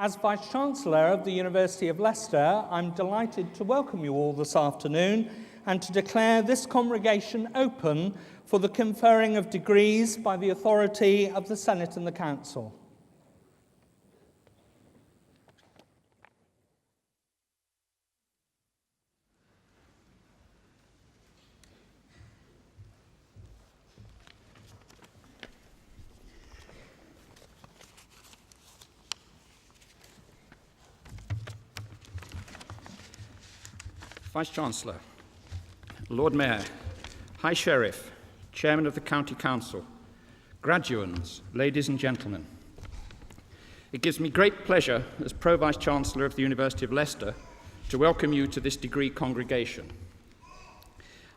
As Vice-Chancellor of the University of Leicester, I'm delighted to welcome you all this afternoon and to declare this congregation open for the conferring of degrees by the authority of the Senate and the Council. Vice-Chancellor, Lord Mayor, High Sheriff, Chairman of the County Council, graduands, ladies and gentlemen. It gives me great pleasure as Pro-Vice-Chancellor of the University of Leicester to welcome you to this degree congregation.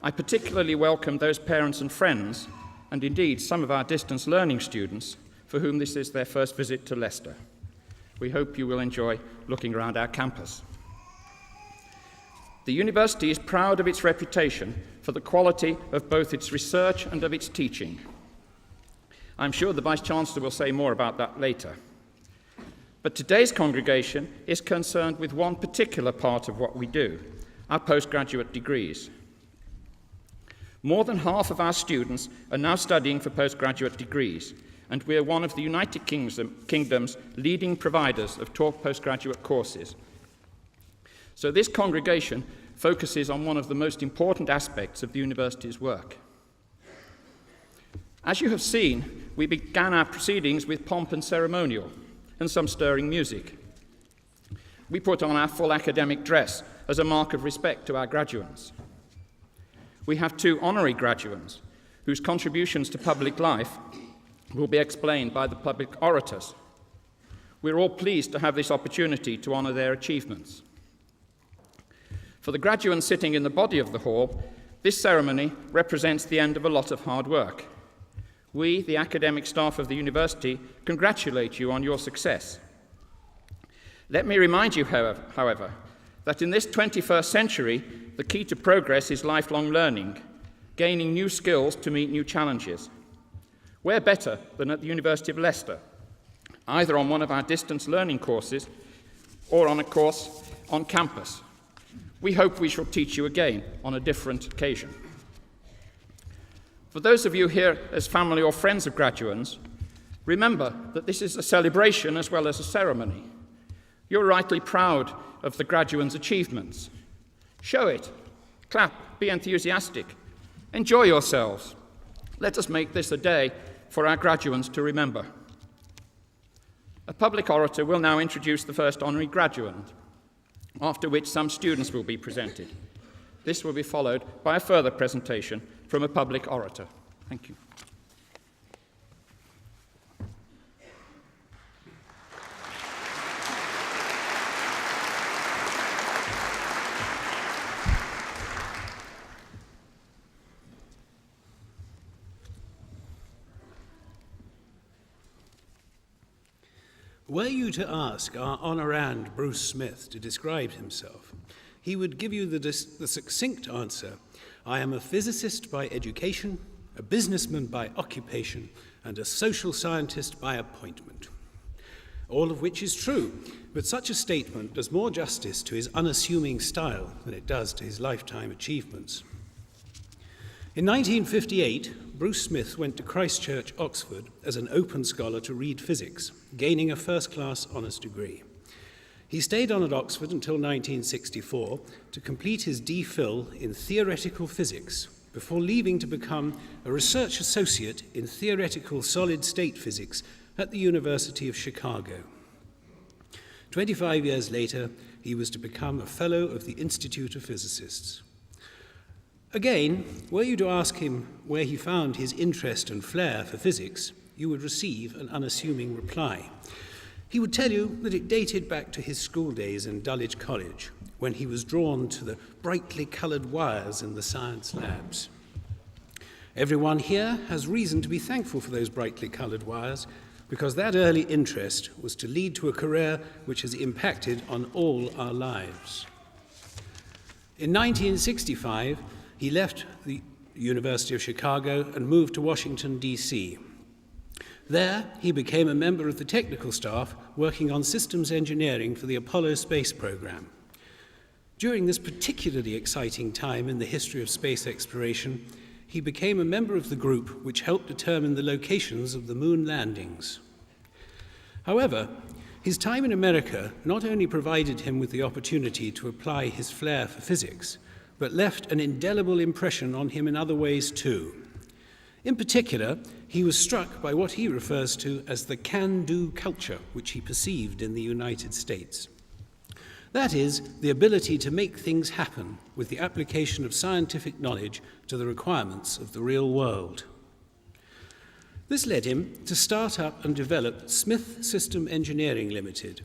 I particularly welcome those parents and friends, and indeed some of our distance learning students, for whom this is their first visit to Leicester. We hope you will enjoy looking around our campus. The university is proud of its reputation for the quality of both its research and of its teaching. I'm sure the Vice-Chancellor will say more about that later. But today's congregation is concerned with one particular part of what we do, our postgraduate degrees. More than half of our students are now studying for postgraduate degrees, and we are one of the United Kingdom's leading providers of taught postgraduate courses. So this congregation focuses on one of the most important aspects of the university's work. As you have seen, we began our proceedings with pomp and ceremonial and some stirring music. We put on our full academic dress as a mark of respect to our graduates. We have 2 honorary graduates whose contributions to public life will be explained by the public orators. We're all pleased to have this opportunity to honor their achievements. For the graduates sitting in the body of the hall, this ceremony represents the end of a lot of hard work. We, the academic staff of the university, congratulate you on your success. Let me remind you, however, that in this 21st century, the key to progress is lifelong learning, gaining new skills to meet new challenges. Where better than at the University of Leicester, either on one of our distance learning courses or on a course on campus. We hope we shall teach you again on a different occasion. For those of you here as family or friends of graduates, remember that this is a celebration as well as a ceremony. You're rightly proud of the graduates' achievements. Show it, clap, be enthusiastic, enjoy yourselves. Let us make this a day for our graduates to remember. A public orator will now introduce the first honorary graduate, after which some students will be presented. This will be followed by a further presentation from a public orator. Thank you. Were you to ask our honorand Bruce Smith to describe himself, he would give you the succinct answer, I am a physicist by education, a businessman by occupation, and a social scientist by appointment. All of which is true, but such a statement does more justice to his unassuming style than it does to his lifetime achievements. In 1958, Bruce Smith went to Christ Church, Oxford, as an open scholar to read physics, gaining a first-class honours degree. He stayed on at Oxford until 1964 to complete his D.Phil in theoretical physics, before leaving to become a research associate in theoretical solid-state physics at the University of Chicago. 25 years later, he was to become a Fellow of the Institute of Physicists. Again, were you to ask him where he found his interest and flair for physics, you would receive an unassuming reply. He would tell you that it dated back to his school days in Dulwich College, when he was drawn to the brightly coloured wires in the science labs. Everyone here has reason to be thankful for those brightly coloured wires, because that early interest was to lead to a career which has impacted on all our lives. In 1965, he left the University of Chicago and moved to Washington, D.C. There, he became a member of the technical staff working on systems engineering for the Apollo space program. During this particularly exciting time in the history of space exploration, he became a member of the group which helped determine the locations of the moon landings. However, his time in America not only provided him with the opportunity to apply his flair for physics, but left an indelible impression on him in other ways too. In particular, he was struck by what he refers to as the can-do culture which he perceived in the United States. That is, the ability to make things happen with the application of scientific knowledge to the requirements of the real world. This led him to start up and develop Smith System Engineering Limited,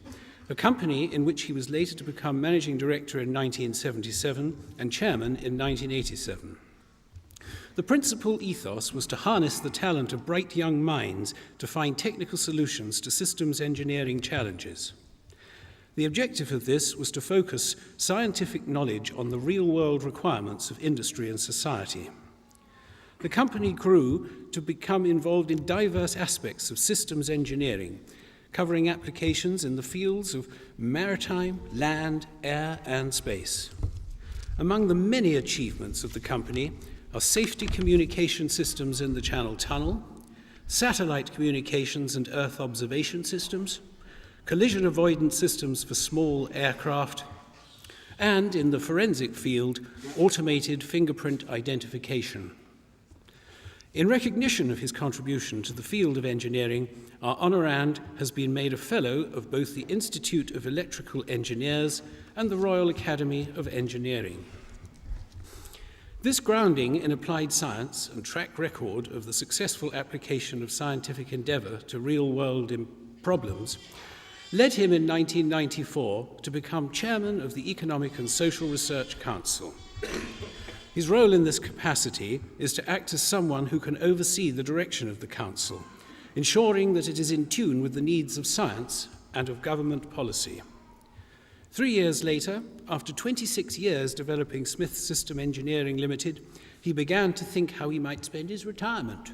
a company in which he was later to become managing director in 1977 and chairman in 1987. The principal ethos was to harness the talent of bright young minds to find technical solutions to systems engineering challenges. The objective of this was to focus scientific knowledge on the real-world requirements of industry and society. The company grew to become involved in diverse aspects of systems engineering, covering applications in the fields of maritime, land, air, and space. Among the many achievements of the company are safety communication systems in the Channel Tunnel, satellite communications and Earth observation systems, collision avoidance systems for small aircraft, and in the forensic field, automated fingerprint identification. In recognition of his contribution to the field of engineering, our honorand has been made a fellow of both the Institute of Electrical Engineers and the Royal Academy of Engineering. This grounding in applied science and track record of the successful application of scientific endeavor to real-world problems led him in 1994 to become chairman of the Economic and Social Research Council. His role in this capacity is to act as someone who can oversee the direction of the council, ensuring that it is in tune with the needs of science and of government policy. 3 years later, after 26 years developing Smith System Engineering Limited, he began to think how he might spend his retirement.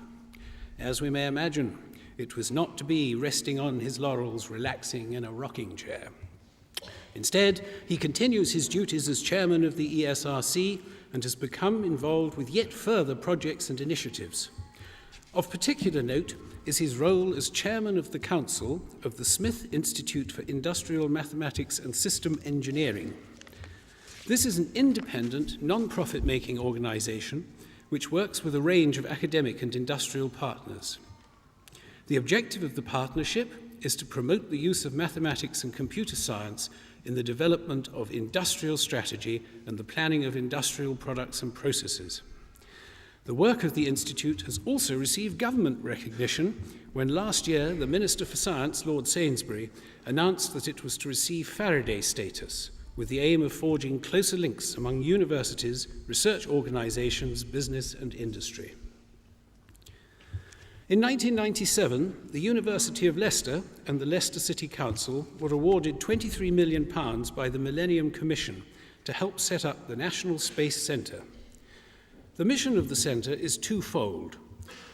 As we may imagine, it was not to be resting on his laurels, relaxing in a rocking chair. Instead, he continues his duties as chairman of the ESRC and has become involved with yet further projects and initiatives. Of particular note is his role as chairman of the council of the Smith Institute for Industrial Mathematics and System Engineering. This is an independent, non-profit-making organization which works with a range of academic and industrial partners. The objective of the partnership is to promote the use of mathematics and computer science in the development of industrial strategy and the planning of industrial products and processes. The work of the Institute has also received government recognition when last year the Minister for Science, Lord Sainsbury, announced that it was to receive Faraday status with the aim of forging closer links among universities, research organisations, business and industry. In 1997, the University of Leicester and the Leicester City Council were awarded £23 million by the Millennium Commission to help set up the National Space Centre. The mission of the centre is twofold.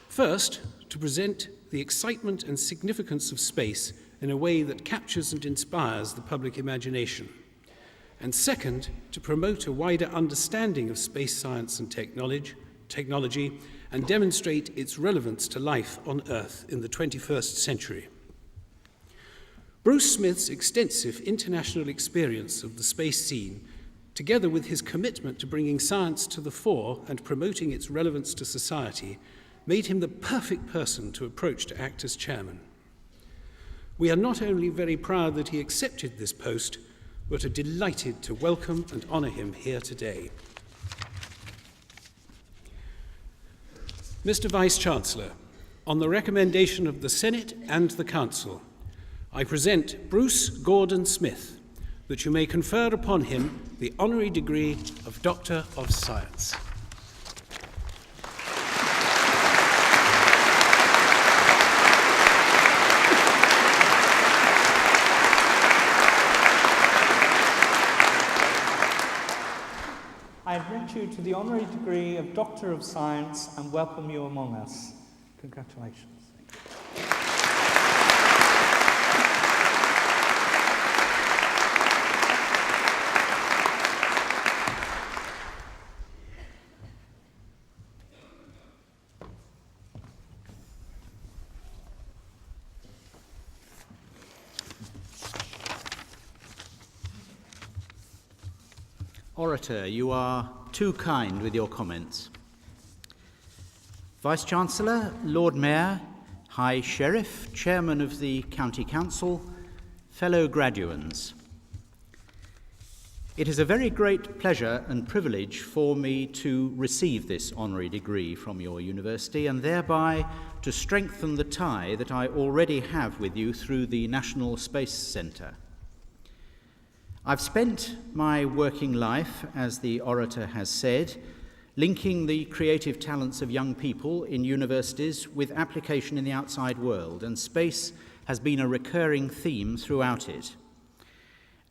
First, to present the excitement and significance of space in a way that captures and inspires the public imagination. And second, to promote a wider understanding of space science and technology and demonstrate its relevance to life on Earth in the 21st century. Bruce Smith's extensive international experience of the space scene, together with his commitment to bringing science to the fore and promoting its relevance to society, made him the perfect person to approach to act as chairman. We are not only very proud that he accepted this post, but are delighted to welcome and honour him here today. Mr. Vice-Chancellor, on the recommendation of the Senate and the Council, I present Bruce Gordon Smith, that you may confer upon him the Honorary Degree of Doctor of Science. I admit you to the Honorary Degree of Doctor of Science and welcome you among us. Congratulations. Orator, you are too kind with your comments. Vice-Chancellor, Lord Mayor, High Sheriff, Chairman of the County Council, fellow graduands. It is a very great pleasure and privilege for me to receive this honorary degree from your university and thereby to strengthen the tie that I already have with you through the National Space Centre. I've spent my working life, as the orator has said, linking the creative talents of young people in universities with application in the outside world, and space has been a recurring theme throughout it.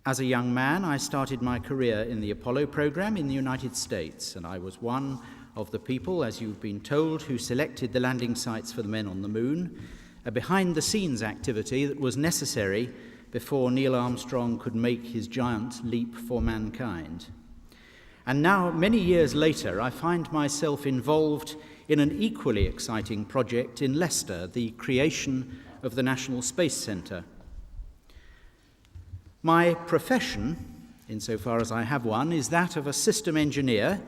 As a young man, I started my career in the Apollo program in the United States, and I was one of the people, as you've been told, who selected the landing sites for the men on the moon, a behind-the-scenes activity that was necessary before Neil Armstrong could make his giant leap for mankind. And now, many years later, I find myself involved in an equally exciting project in Leicester, the creation of the National Space Centre. My profession, insofar as I have one, is that of a system engineer,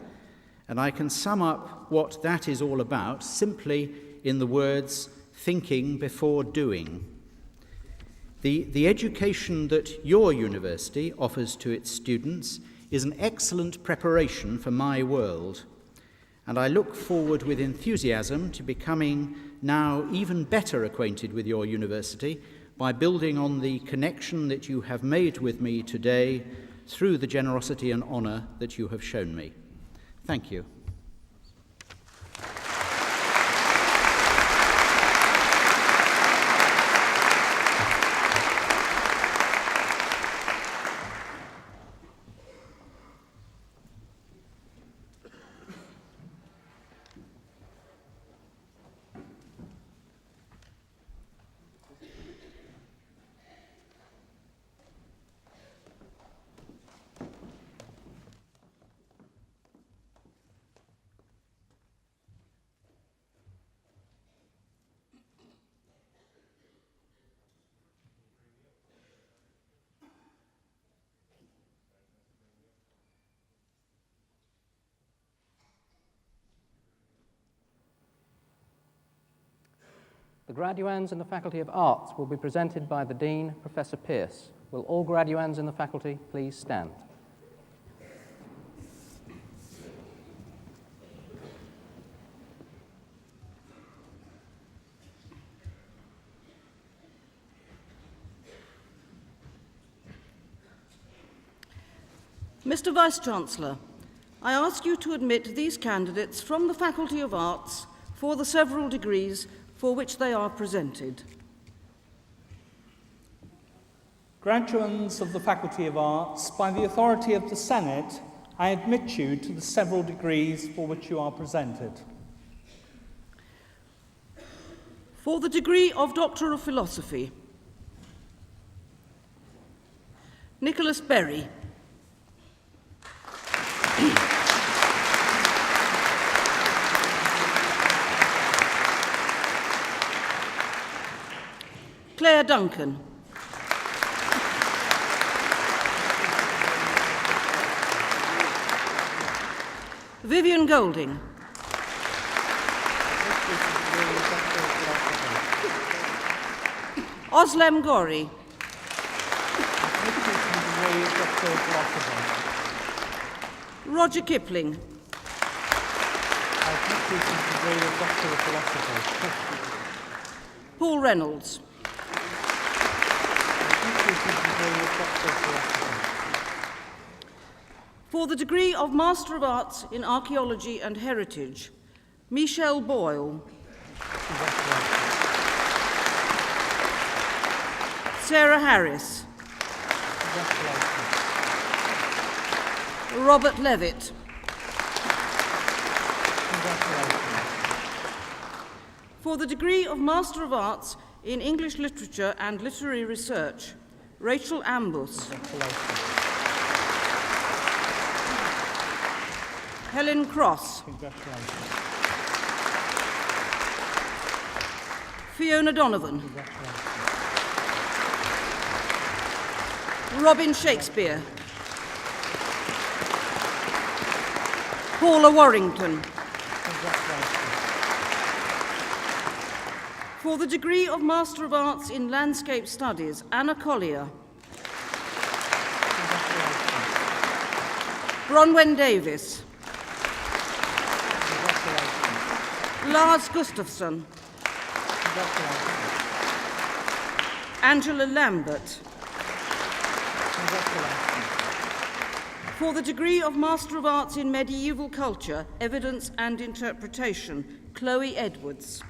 and I can sum up what that is all about simply in the words, thinking before doing. The education that your university offers to its students is an excellent preparation for my world, and I look forward with enthusiasm to becoming now even better acquainted with your university by building on the connection that you have made with me today through the generosity and honour that you have shown me. Thank you. The graduands in the Faculty of Arts will be presented by the Dean, Professor Pearce. Will all graduands in the faculty please stand? Mr. Vice-Chancellor, I ask you to admit these candidates from the Faculty of Arts for the several degrees for which they are presented. Graduands of the Faculty of Arts, by the authority of the Senate, I admit you to the several degrees for which you are presented. For the degree of Doctor of Philosophy, Nicholas Berry. Claire Duncan. Vivian Golding. Oslem Gori. Roger Kipling. Paul Reynolds. For the degree of Master of Arts in Archaeology and Heritage, Michelle Boyle. Sarah Harris. Robert Levitt. For the degree of Master of Arts in English Literature and Literary Research, Rachel Ambus. Helen Cross. Fiona Donovan. Robin Shakespeare. Paula Warrington. For the degree of Master of Arts in Landscape Studies, Anna Collier. Bronwen Davis. Lars Gustafsson. Angela Lambert. For the degree of Master of Arts in Medieval Culture, Evidence and Interpretation, Chloe Edwards.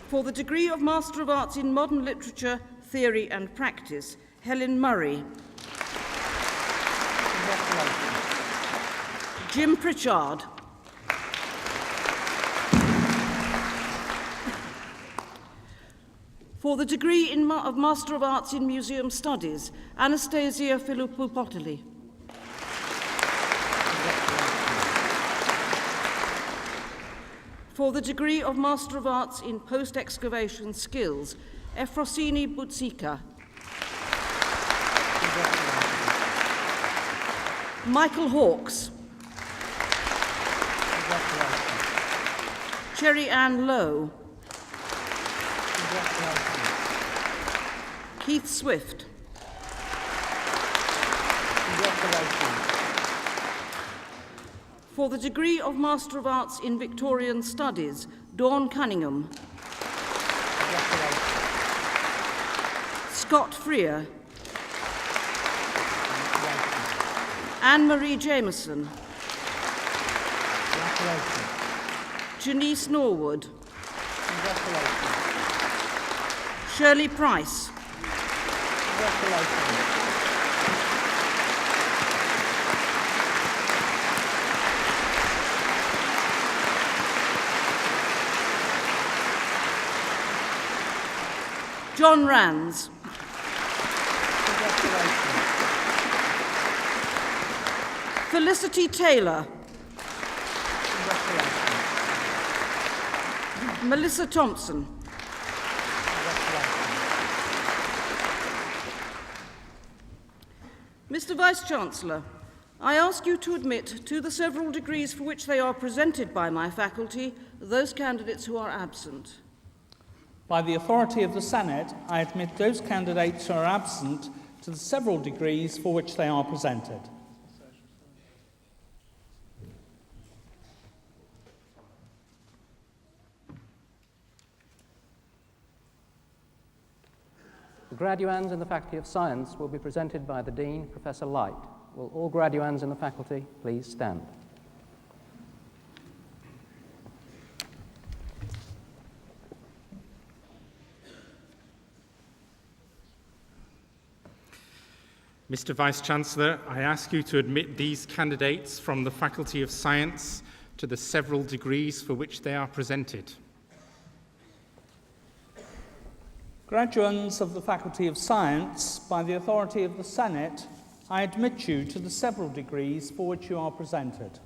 For the degree of Master of Arts in Modern Literature, Theory and Practice, Helen Murray. Jim Pritchard. For the degree of Master of Arts in Museum Studies, Anastasia Filippou-Potterly. For the degree of Master of Arts in Post-Excavation Skills, Efrosini Butsika. Michael Hawkes. Cherry Ann Lowe. Keith Swift. For the degree of Master of Arts in Victorian Studies, Dawn Cunningham. Scott Freer. Anne-Marie Jameson. Janice Norwood. Shirley Price. John Rands. Felicity Taylor. Melissa Thompson. Mr. Vice-Chancellor, I ask you to admit to the several degrees for which they are presented by my faculty those candidates who are absent. By the authority of the Senate, I admit those candidates who are absent to the several degrees for which they are presented. The graduands in the Faculty of Science will be presented by the Dean, Professor Light. Will all graduands in the faculty please stand? Mr. Vice-Chancellor, I ask you to admit these candidates from the Faculty of Science to the several degrees for which they are presented. Graduands of the Faculty of Science, by the authority of the Senate, I admit you to the several degrees for which you are presented.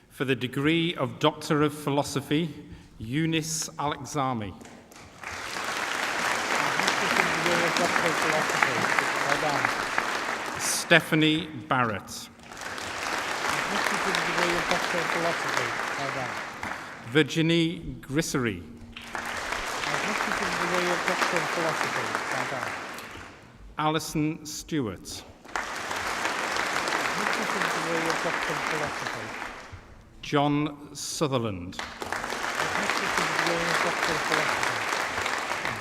For the degree of Doctor of Philosophy, Eunice Alexami. Stephanie Barrett. Virginie Grissery. Alison Stewart. John Sutherland.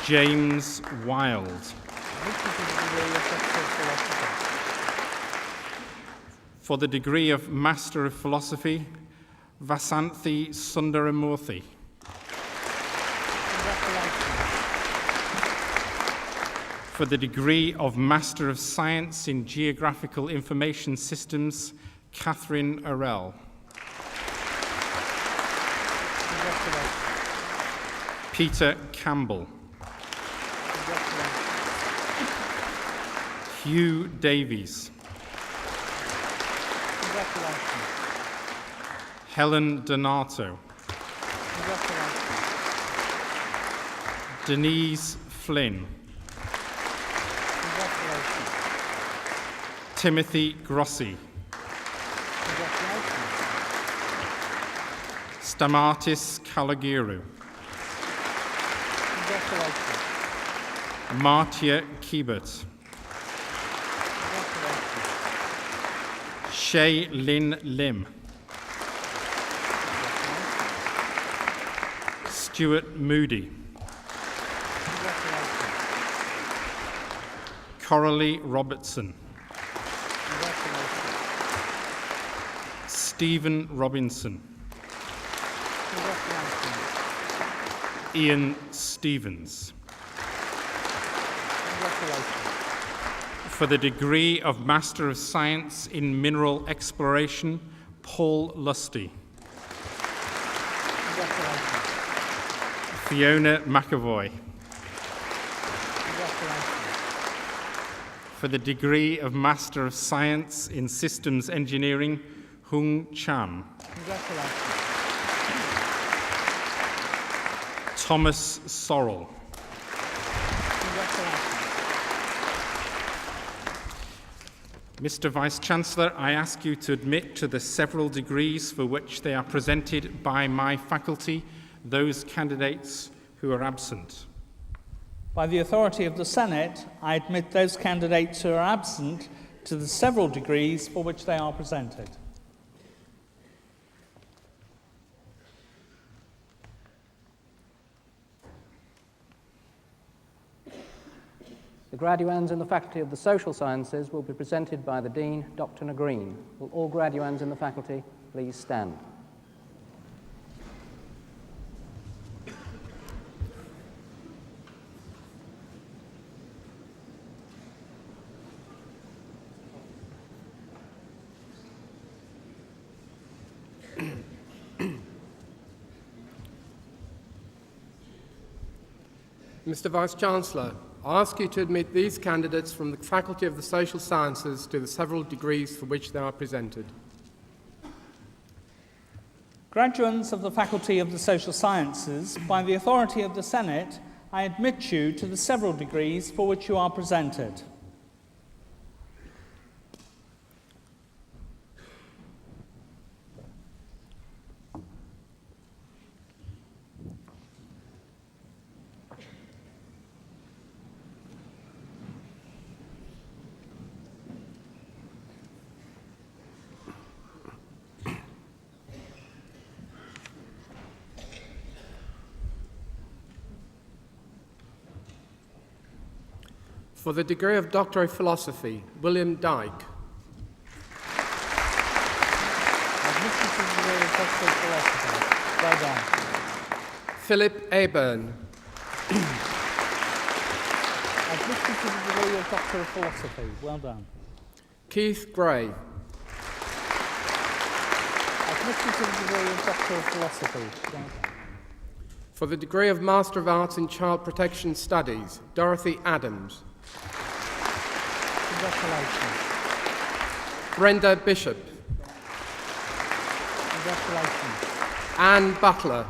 James Wilde. For the degree of Master of Philosophy, Vasanthi Sundaramurthy. For the degree of Master of Science in Geographical Information Systems, Catherine Arell. Peter Campbell. Hugh Davies. Congratulations. Helen Donato. Congratulations. Denise Flynn. Congratulations. Timothy Grossi. Congratulations. Stamatis Kalagiru. Congratulations. Martia Kiebert. Congratulations. Shay Lin Lim. Stuart Moody. Congratulations. Coralie Robertson. Congratulations. Stephen Robinson. Congratulations. Ian Stevens. Congratulations. For the degree of Master of Science in Mineral Exploration, Paul Lusty. Congratulations. Fiona McAvoy. Congratulations. For the degree of Master of Science in Systems Engineering, Hung Chan. Congratulations. Thomas Sorrell. Congratulations. Mr. Vice-Chancellor, I ask you to admit to the several degrees for which they are presented by my faculty those candidates who are absent. By the authority of the Senate, I admit those candidates who are absent to the several degrees for which they are presented. The graduands in the Faculty of the Social Sciences will be presented by the Dean, Dr. Green. Will all graduands in the faculty please stand? Mr. Vice-Chancellor, I ask you to admit these candidates from the Faculty of the Social Sciences to the several degrees for which they are presented. Graduates of the Faculty of the Social Sciences, by the authority of the Senate, I admit you to the several degrees for which you are presented. For the degree of Doctor of Philosophy, William Dyke. Admission to the degree of Doctor of Philosophy. Well done. Philip Aburn. Admission to the degree of Doctor of Philosophy. Well done. Keith Gray. Admission to the degree of Doctor of Philosophy. Well done. For the degree of Master of Arts in Child Protection Studies, Dorothy Adams. Congratulations. Brenda Bishop. Congratulations. Anne Butler.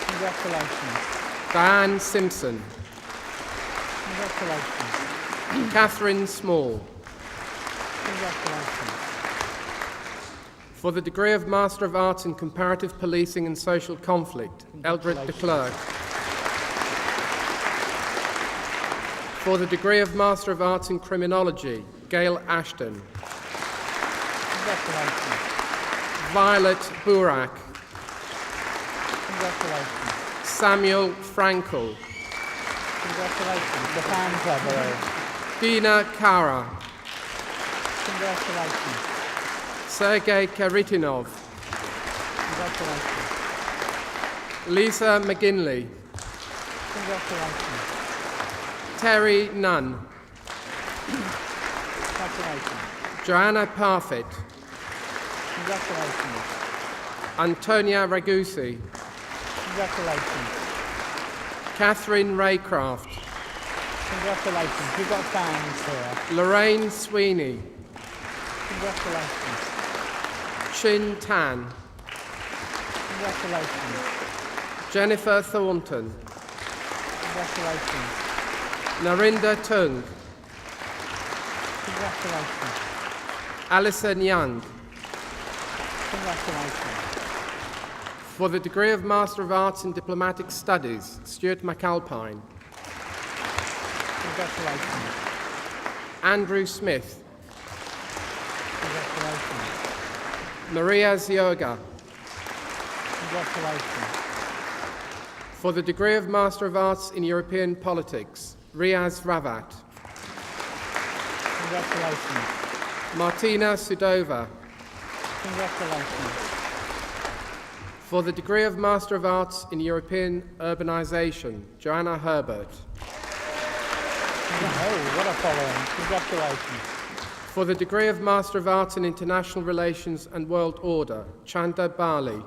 Congratulations. Diane Simpson. Congratulations. Catherine Small. Congratulations. For the degree of Master of Arts in Comparative Policing and Social Conflict, Eldred de Klerk. For the degree of Master of Arts in Criminology, Gail Ashton. Congratulations. Violet Burak. Congratulations. Samuel Frankel. Congratulations. The fan club are. Dina Kara. Congratulations. Sergei Karitinov. Congratulations. Lisa McGinley. Congratulations. Terry Nunn. Congratulations. Joanna Parfit. Congratulations. Antonia Ragusi. Congratulations. Catherine Raycraft. Congratulations. You've got fans here. Lorraine Sweeney, Congratulations. Chin Tan, Congratulations. Jennifer Thornton, Congratulations. Narinda Tung, Congratulations. Alison Young. Congratulations. For the degree of Master of Arts in Diplomatic Studies, Stuart McAlpine, Congratulations. Andrew Smith, Congratulations. Maria Zioga. Congratulations. For the degree of Master of Arts in European Politics, Riaz Ravat, Congratulations. Martina Sudova. Congratulations. For the degree of Master of Arts in European Urbanisation, Joanna Herbert. Oh, what a following. Congratulations. For the degree of Master of Arts in International Relations and World Order, Chanda Bali.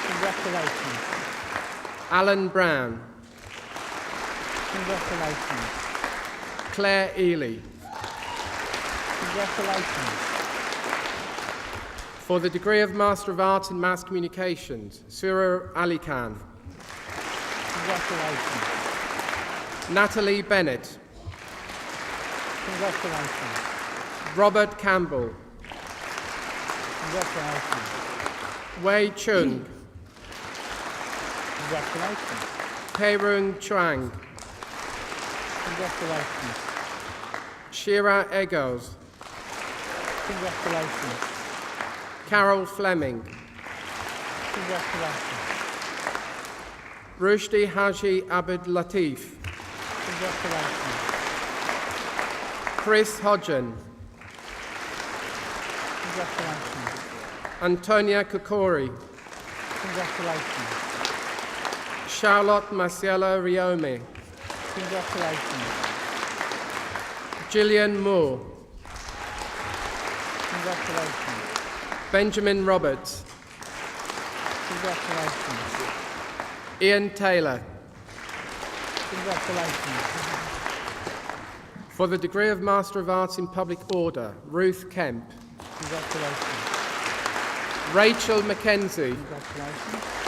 Congratulations. Alan Brown. Congratulations. Claire Ely. Congratulations. For the degree of Master of Arts in Mass Communications, Surur Ali Khan. Congratulations. Natalie Bennett. Congratulations. Robert Campbell. Congratulations. Wei Chung. Congratulations. Peirung Chuang. Congratulations. Shira Egos. Congratulations. Carol Fleming. Congratulations. Rushdie Haji Abed Latif. Congratulations. Chris Hodgen. Congratulations. Antonia Kokori. Congratulations. Charlotte Marcella Riome. Congratulations. Gillian Moore. Congratulations. Benjamin Roberts. Congratulations. Ian Taylor. Congratulations. For the degree of Master of Arts in Public Order, Ruth Kemp. Congratulations. Rachel Mackenzie. Congratulations.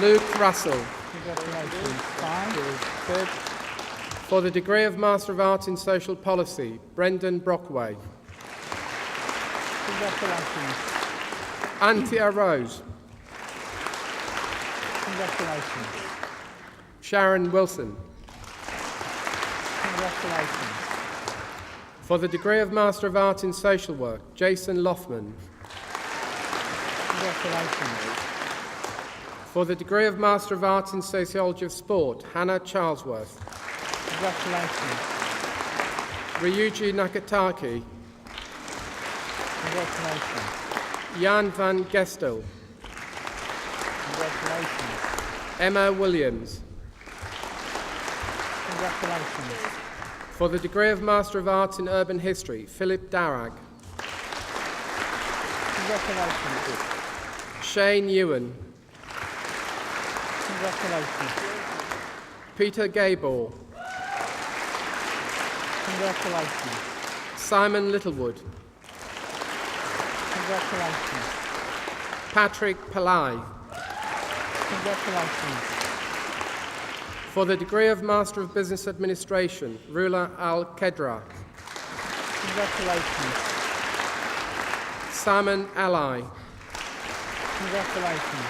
Luke Russell. Congratulations. Fine. Good. For the degree of Master of Arts in Social Policy, Brendan Brockway. Congratulations. Anthea Rose. Congratulations. Sharon Wilson. Congratulations. For the degree of Master of Arts in Social Work, Jason Loffman. Congratulations. For the degree of Master of Arts in Sociology of Sport, Hannah Charlesworth. Congratulations. Ryuji Nakataki. Congratulations. Jan van Gestel. Congratulations. Emma Williams. Congratulations. For the degree of Master of Arts in Urban History, Philip Darragh. Congratulations. Shane Ewan. Congratulations. Peter Gabor. Congratulations. Simon Littlewood. Congratulations. Patrick Pillai. Congratulations. For the degree of Master of Business Administration, Rula Al-Kedra. Congratulations. Simon Ally. Congratulations.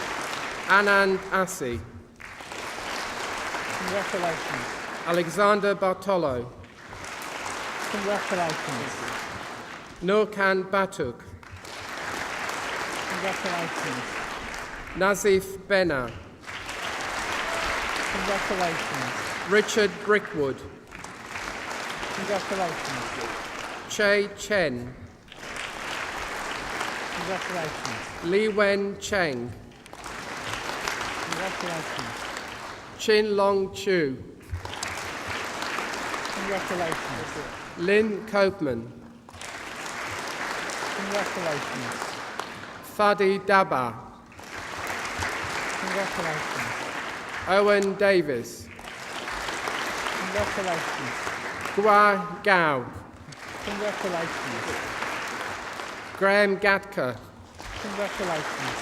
Anand Assi. Congratulations. Alexander Bartolo. Congratulations. Nurkan Batuk. Congratulations. Nazif Benna. Congratulations. Richard Brickwood. Congratulations. Che Chen. Congratulations. Li Wen Cheng. Congratulations. Chin Long Chu. Congratulations. Lynn Copeman. Congratulations. Fadi Daba. Congratulations. Owen Davis. Congratulations. Gua Gao. Congratulations. Graham Gatka. Congratulations.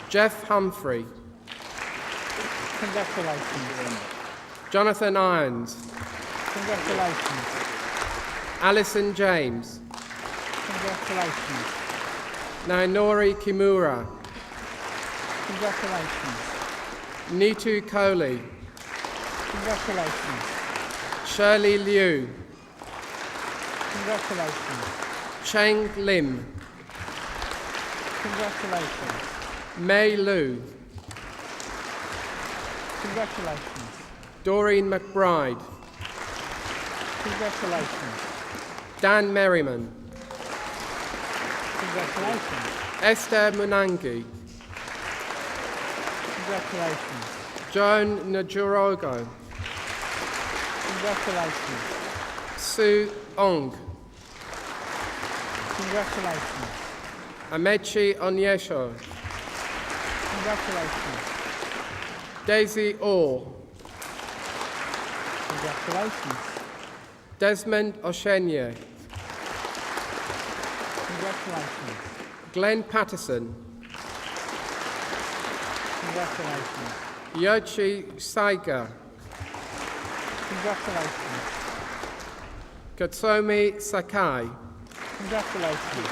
Jeff Humphrey. Congratulations. Jonathan Irons. Congratulations. Alison James. Congratulations. Nainori Kimura. Congratulations. Nitu Kohli. Congratulations. Shirley Liu. Congratulations. Cheng Lim. Congratulations. Mei Lu. Congratulations. Doreen McBride. Congratulations. Dan Merriman. Congratulations. Esther Munangi. Congratulations. Joan Najurogo. Congratulations. Sue Ong. Congratulations. Amechi Onyesho. Congratulations. Daisy Orr. Congratulations. Desmond Oshenye. Congratulations. Glenn Patterson. Congratulations. Yochi Saiga. Congratulations. Katsomi Sakai. Congratulations.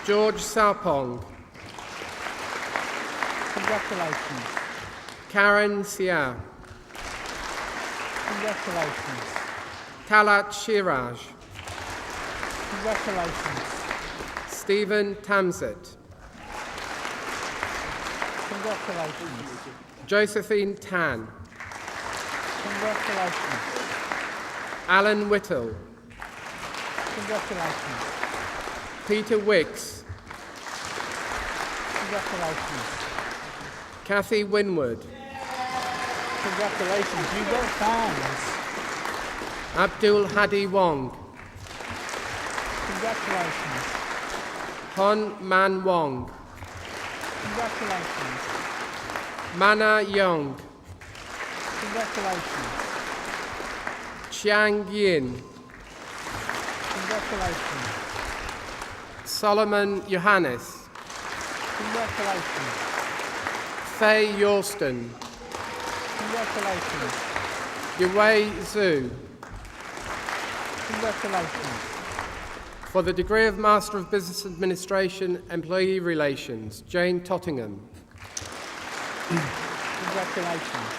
George Sarpong. Congratulations. Karen Sia. Congratulations. Talat Shiraj. Congratulations. Stephen Tamset. Congratulations. Josephine Tan. Congratulations. Alan Whittle. Congratulations. Peter Wicks. Congratulations. Kathy Winward. Congratulations. You got fans. Abdul Hadi Wong. Congratulations. Hon Man Wong. Congratulations. Mana Young. Congratulations. Chiang Yin. Congratulations. Solomon Johannes. Congratulations. Faye Yorston. Congratulations. Yue Zhu. Congratulations. For the degree of Master of Business Administration, Employee Relations, Jane Tottingham. Congratulations.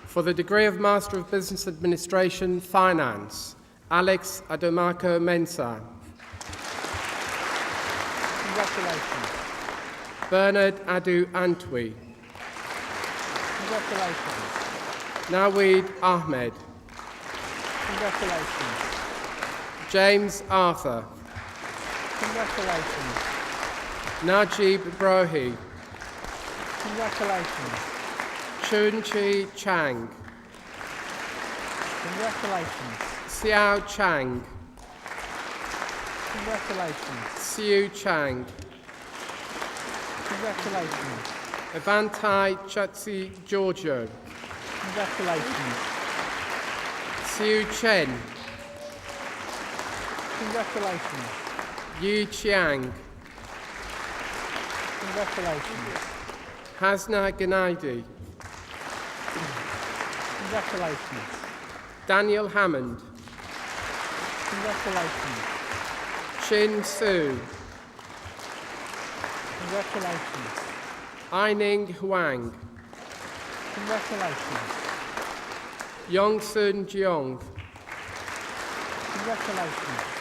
For the degree of Master of Business Administration, Finance, Alex Adomako Mensah. Congratulations. Bernard Adu Antwi. Congratulations. Naweed Ahmed. Congratulations. James Arthur. Congratulations. Najib Brohi. Congratulations. Chun Chi Chang. Congratulations. Xiao Chang. Congratulations. Siu Chang. Congratulations. Avantai Chatsi Giorgio. Congratulations. Siu Chen. Congratulations. Yu Chiang. Congratulations. Hasna Ganaidi. Congratulations. Daniel Hammond. Congratulations. Chin Su. Congratulations. Aining Huang. Congratulations. Yong Sun Jeong. Congratulations.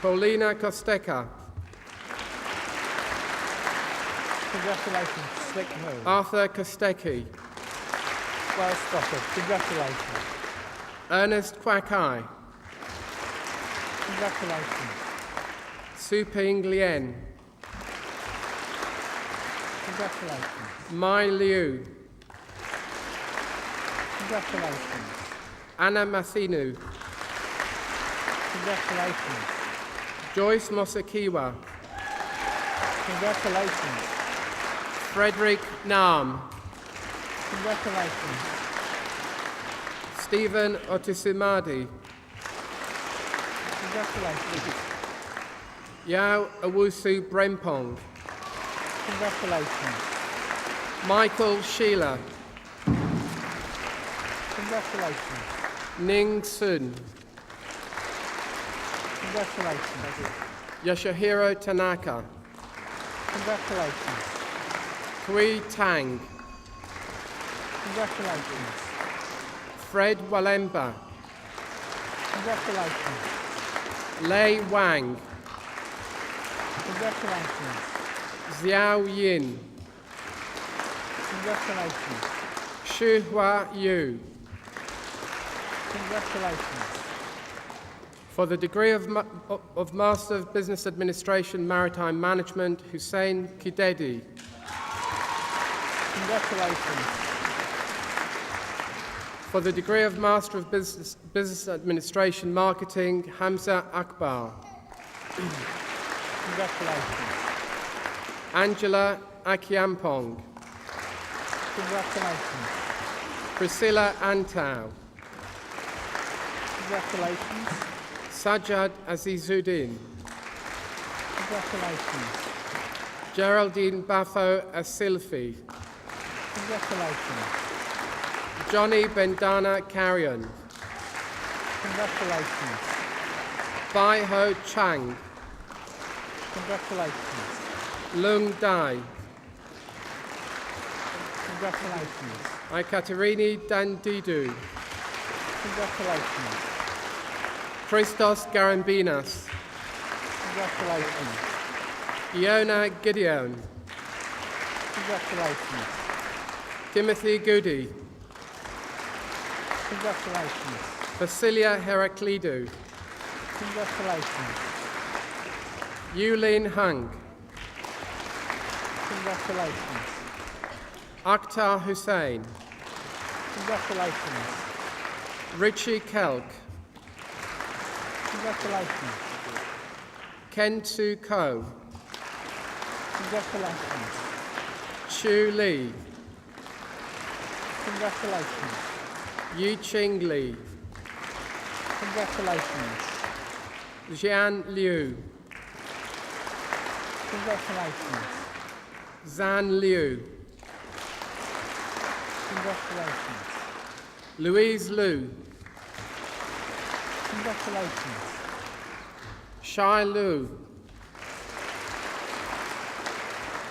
Paulina Kosteka. Congratulations. Slick move. Arthur Kostecki. Well spotted. Congratulations. Ernest Kwakai. Congratulations. Suping Lien. Congratulations. Mai Liu. Congratulations. Anna Mathinu. Congratulations. Joyce Mosakiwa. Congratulations. Frederick Nam. Congratulations. Stephen Otusumadi. Congratulations. Yao Owusu Brempong. Congratulations. Michael Sheila. Congratulations. Ning Sun. Congratulations. Yoshihiro Tanaka. Congratulations. Kui Tang. Congratulations. Fred Walemba. Congratulations. Lei Wang. Congratulations. Xiao Yin. Congratulations. Shuhua Yu. Congratulations. For the degree of Master of Business Administration Maritime Management, Hussein Kidedi. Congratulations. For the degree of Master of Business Administration Marketing, Hamza Akbar. Congratulations. Angela Akiampong. Congratulations. Priscilla Antau. Congratulations. Sajjad Azizuddin. Congratulations. Geraldine Bafo Asilfi. Congratulations. Johnny Bendana Carrion. Congratulations. Bai Ho Chang. Congratulations. Lung Dai. Congratulations. Ekaterini Dandidu. Congratulations. Christos Garambinas. Congratulations. Iona Gideon. Congratulations. Timothy Goody. Congratulations. Vasilia Heraklidou. Congratulations. Yulin Hung. Congratulations. Akhtar Hussain. Congratulations. Richie Kelk. Congratulations. Ken Tsu Ko. Congratulations. Chu Lee. Congratulations. Yu Ching Lee. Congratulations. Jian Liu. Congratulations. Zan Liu. Congratulations. Louise Liu. Congratulations. Shai Liu.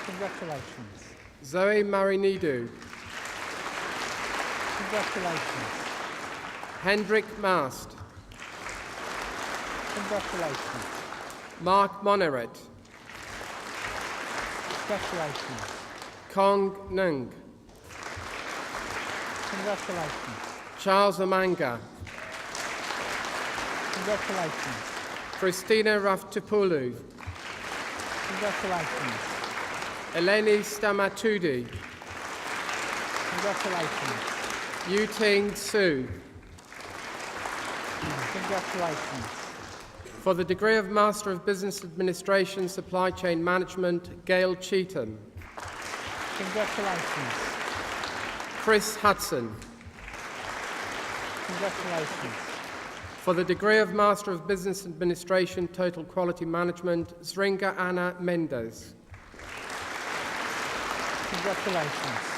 Congratulations. Zoe Marinidu. Congratulations. Hendrik Mast. Congratulations. Mark Moneret. Congratulations. Kong Nung. Congratulations. Charles Amanga. Congratulations. Christina Raftopoulou. Congratulations. Eleni Stamatudi. Congratulations. Yuting Su. Congratulations. For the degree of Master of Business Administration, Supply Chain Management, Gail Cheetham. Congratulations. Chris Hudson. Congratulations. For the degree of Master of Business Administration, Total Quality Management, Zringa Anna Mendes. Congratulations.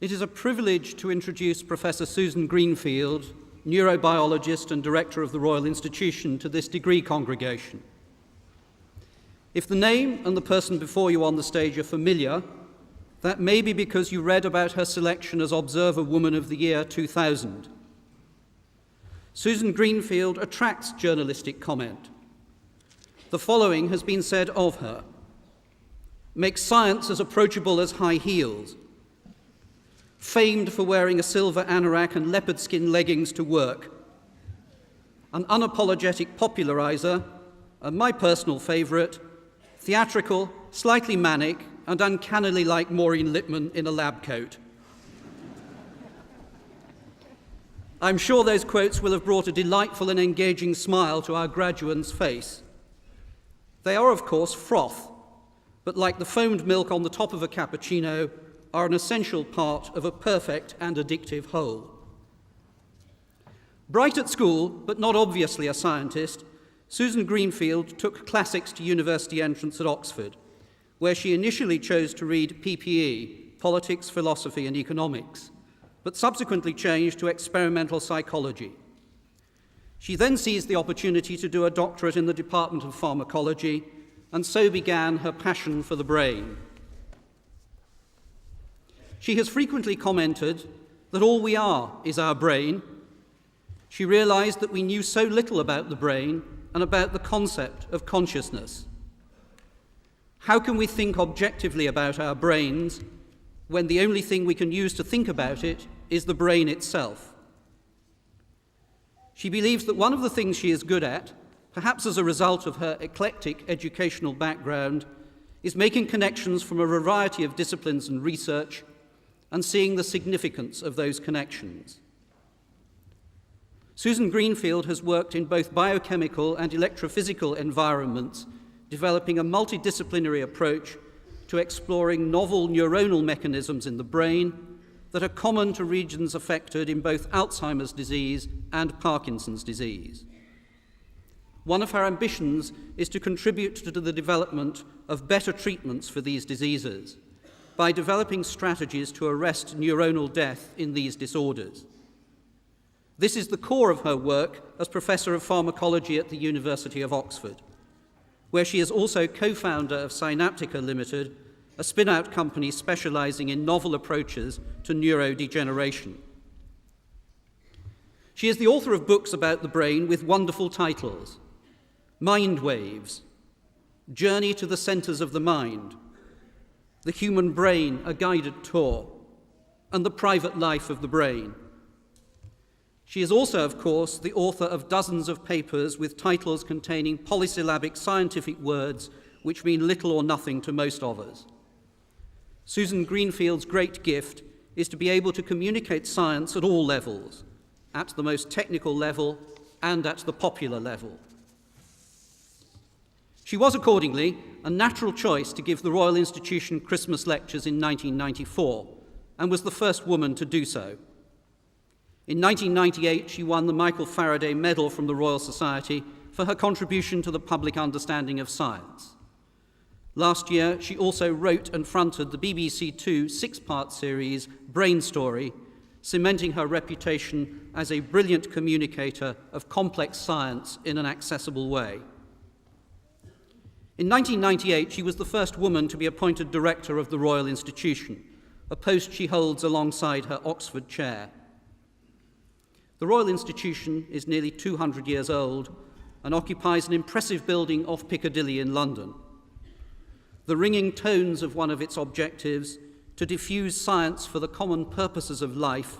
It is a privilege to introduce Professor Susan Greenfield, neurobiologist and director of the Royal Institution, to this degree congregation. If the name and the person before you on the stage are familiar, that may be because you read about her selection as Observer Woman of the Year 2000. Susan Greenfield attracts journalistic comment. The following has been said of her: makes science as approachable as high heels, famed for wearing a silver anorak and leopard skin leggings to work, an unapologetic popularizer, and my personal favourite, theatrical, slightly manic, and uncannily like Maureen Lipman in a lab coat. I'm sure those quotes will have brought a delightful and engaging smile to our graduande's face. They are, of course, froth, but like the foamed milk on the top of a cappuccino, are an essential part of a perfect and addictive whole. Bright at school, but not obviously a scientist, Susan Greenfield took classics to university entrance at Oxford, where she initially chose to read PPE, Politics, Philosophy and Economics, but subsequently changed to experimental psychology. She then seized the opportunity to do a doctorate in the Department of Pharmacology, and so began her passion for the brain. She has frequently commented that all we are is our brain. She realized that we knew so little about the brain and about the concept of consciousness. How can we think objectively about our brains when the only thing we can use to think about it is the brain itself? She believes that one of the things she is good at, perhaps as a result of her eclectic educational background, is making connections from a variety of disciplines and research and seeing the significance of those connections. Susan Greenfield has worked in both biochemical and electrophysical environments, developing a multidisciplinary approach to exploring novel neuronal mechanisms in the brain that are common to regions affected in both Alzheimer's disease and Parkinson's disease. One of her ambitions is to contribute to the development of better treatments for these diseases by developing strategies to arrest neuronal death in these disorders. This is the core of her work as Professor of Pharmacology at the University of Oxford, where she is also co-founder of Synaptica Limited, a spin-out company specializing in novel approaches to neurodegeneration. She is the author of books about the brain with wonderful titles: Mind Waves, Journey to the Centers of the Mind, The Human Brain, A Guided Tour, and The Private Life of the Brain. She is also, of course, the author of dozens of papers with titles containing polysyllabic scientific words which mean little or nothing to most of us. Susan Greenfield's great gift is to be able to communicate science at all levels, at the most technical level and at the popular level. She was, accordingly, a natural choice to give the Royal Institution Christmas lectures in 1994, and was the first woman to do so. In 1998, she won the Michael Faraday Medal from the Royal Society for her contribution to the public understanding of science. Last year, she also wrote and fronted the BBC Two six-part series, Brain Story, cementing her reputation as a brilliant communicator of complex science in an accessible way. In 1998, she was the first woman to be appointed director of the Royal Institution, a post she holds alongside her Oxford chair. The Royal Institution is nearly 200 years old and occupies an impressive building off Piccadilly in London. The ringing tones of one of its objectives, to diffuse science for the common purposes of life,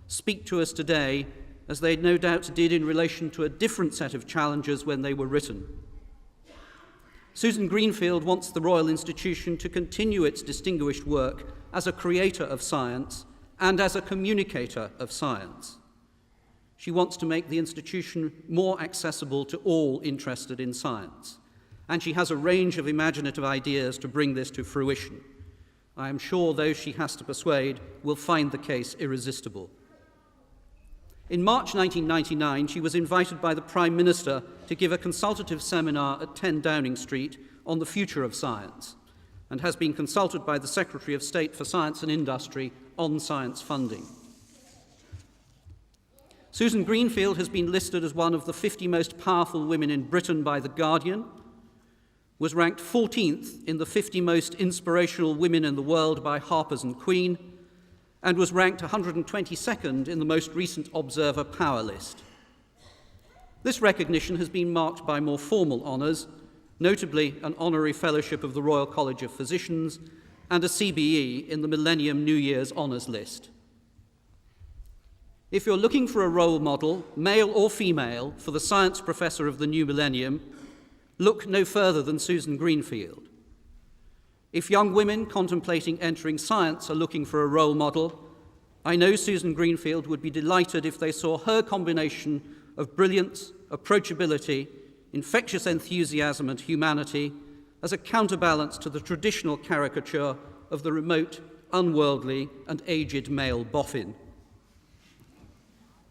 speak to us today as they no doubt did in relation to a different set of challenges when they were written. Susan Greenfield wants the Royal Institution to continue its distinguished work as a creator of science and as a communicator of science. She wants to make the institution more accessible to all interested in science, and she has a range of imaginative ideas to bring this to fruition. I am sure those she has to persuade will find the case irresistible. In March 1999, she was invited by the Prime Minister to give a consultative seminar at 10 Downing Street on the future of science, and has been consulted by the Secretary of State for Science and Industry on science funding. Susan Greenfield has been listed as one of the 50 most powerful women in Britain by The Guardian, was ranked 14th in the 50 most inspirational women in the world by Harper's and Queen, and was ranked 122nd in the most recent Observer Power List. This recognition has been marked by more formal honours, notably an Honorary Fellowship of the Royal College of Physicians and a CBE in the Millennium New Year's Honours List. If you're looking for a role model, male or female, for the science professor of the new millennium, look no further than Susan Greenfield. If young women contemplating entering science are looking for a role model, I know Susan Greenfield would be delighted if they saw her combination of brilliance, approachability, infectious enthusiasm and humanity as a counterbalance to the traditional caricature of the remote, unworldly and aged male boffin.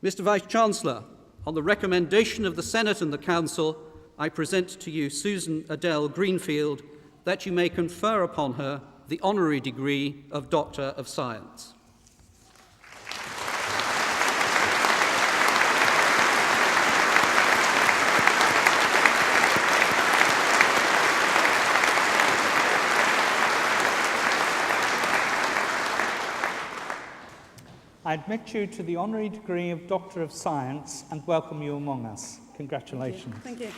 Mr. Vice-Chancellor, on the recommendation of the Senate and the Council, I present to you Susan Adele Greenfield, that you may confer upon her the honorary degree of Doctor of Science. I admit you to the honorary degree of Doctor of Science and welcome you among us. Congratulations. Thank you.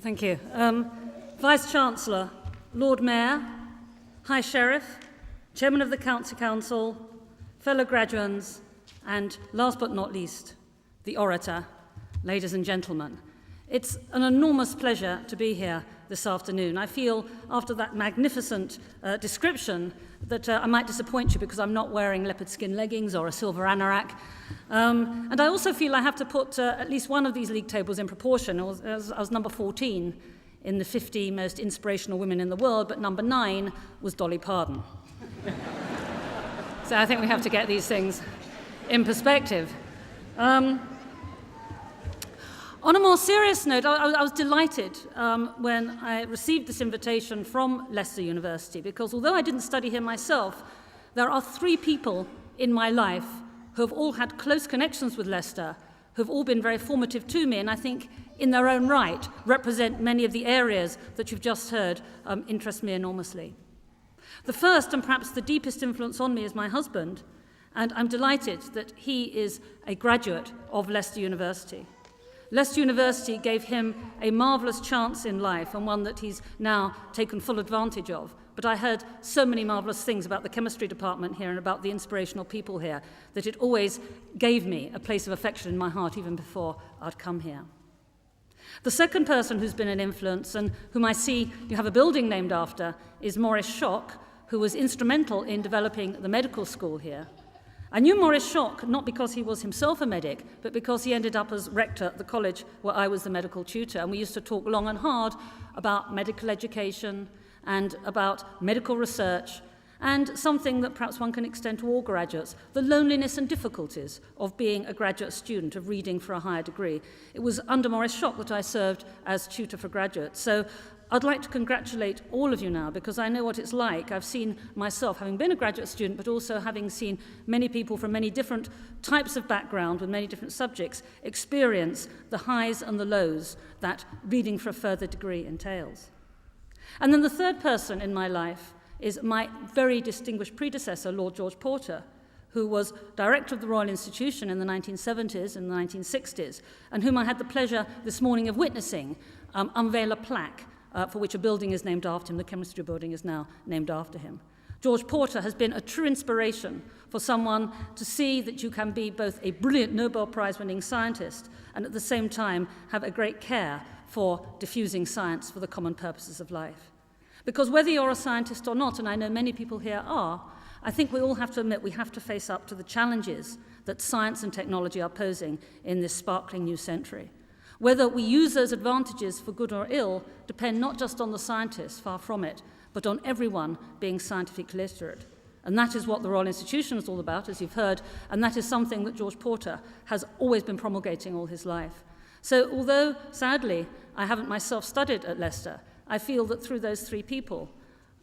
Thank you. Vice-Chancellor, Lord Mayor, High Sheriff, Chairman of the County Council, fellow graduates, and last but not least, the orator, ladies and gentlemen. It's an enormous pleasure to be here this afternoon. I feel, after that magnificent description, that I might disappoint you because I'm not wearing leopard skin leggings or a silver anorak. And I also feel I have to put at least one of these league tables in proportion. I was number 14 in the 50 most inspirational women in the world, but number 9 was Dolly Parton. So I think we have to get these things in perspective. On a more serious note, I was delighted when I received this invitation from Leicester University, because although I didn't study here myself, there are 3 people in my life who have all had close connections with Leicester, who have all been very formative to me, and I think in their own right represent many of the areas that you've just heard interest me enormously. The first and perhaps the deepest influence on me is my husband, and I'm delighted that he is a graduate of Leicester University. Leicester University gave him a marvellous chance in life, and one that he's now taken full advantage of. But I heard so many marvellous things about the chemistry department here and about the inspirational people here that it always gave me a place of affection in my heart even before I'd come here. The second person who's been an influence and whom I see you have a building named after is Maurice Schock, who was instrumental in developing the medical school here. I knew Maurice Schock not because he was himself a medic, but because he ended up as rector at the college where I was the medical tutor, and we used to talk long and hard about medical education and about medical research, and something that perhaps one can extend to all graduates, the loneliness and difficulties of being a graduate student, of reading for a higher degree. It was under Maurice Schock that I served as tutor for graduates. So I'd like to congratulate all of you now, because I know what it's like. I've seen myself, having been a graduate student, but also having seen many people from many different types of background with many different subjects experience the highs and the lows that reading for a further degree entails. And then the third person in my life is my very distinguished predecessor, Lord George Porter, who was director of the Royal Institution in the 1970s and the 1960s, and whom I had the pleasure this morning of witnessing unveil a plaque for which a building is named after him. The chemistry building is now named after him. George Porter has been a true inspiration for someone to see that you can be both a brilliant Nobel Prize-winning scientist and at the same time have a great care for diffusing science for the common purposes of life. Because whether you're a scientist or not, and I know many people here are, I think we all have to admit we have to face up to the challenges that science and technology are posing in this sparkling new century. Whether we use those advantages for good or ill depend not just on the scientists, far from it, but on everyone being scientifically literate. And that is what the Royal Institution is all about, as you've heard, and that is something that George Porter has always been promulgating all his life. So although, sadly, I haven't myself studied at Leicester, I feel that through those 3 people,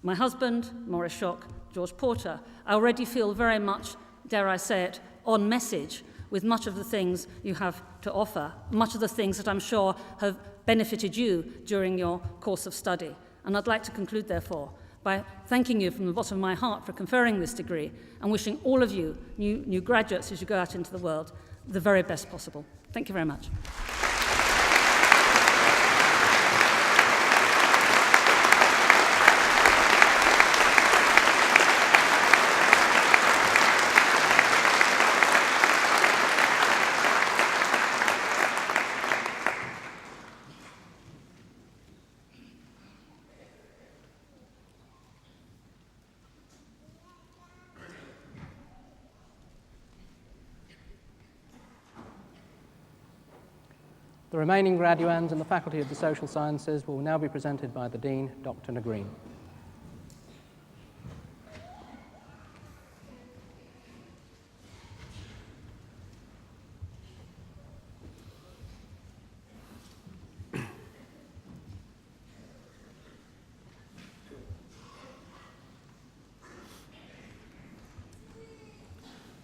my husband, Maurice Schock, George Porter, I already feel very much, dare I say it, on message with much of the things you have to offer, much of the things that I'm sure have benefited you during your course of study. And I'd like to conclude, therefore, by thanking you from the bottom of my heart for conferring this degree and wishing all of you, new graduates as you go out into the world, the very best possible. Thank you very much. The remaining graduands in the Faculty of the Social Sciences will now be presented by the Dean, Dr. Negreen.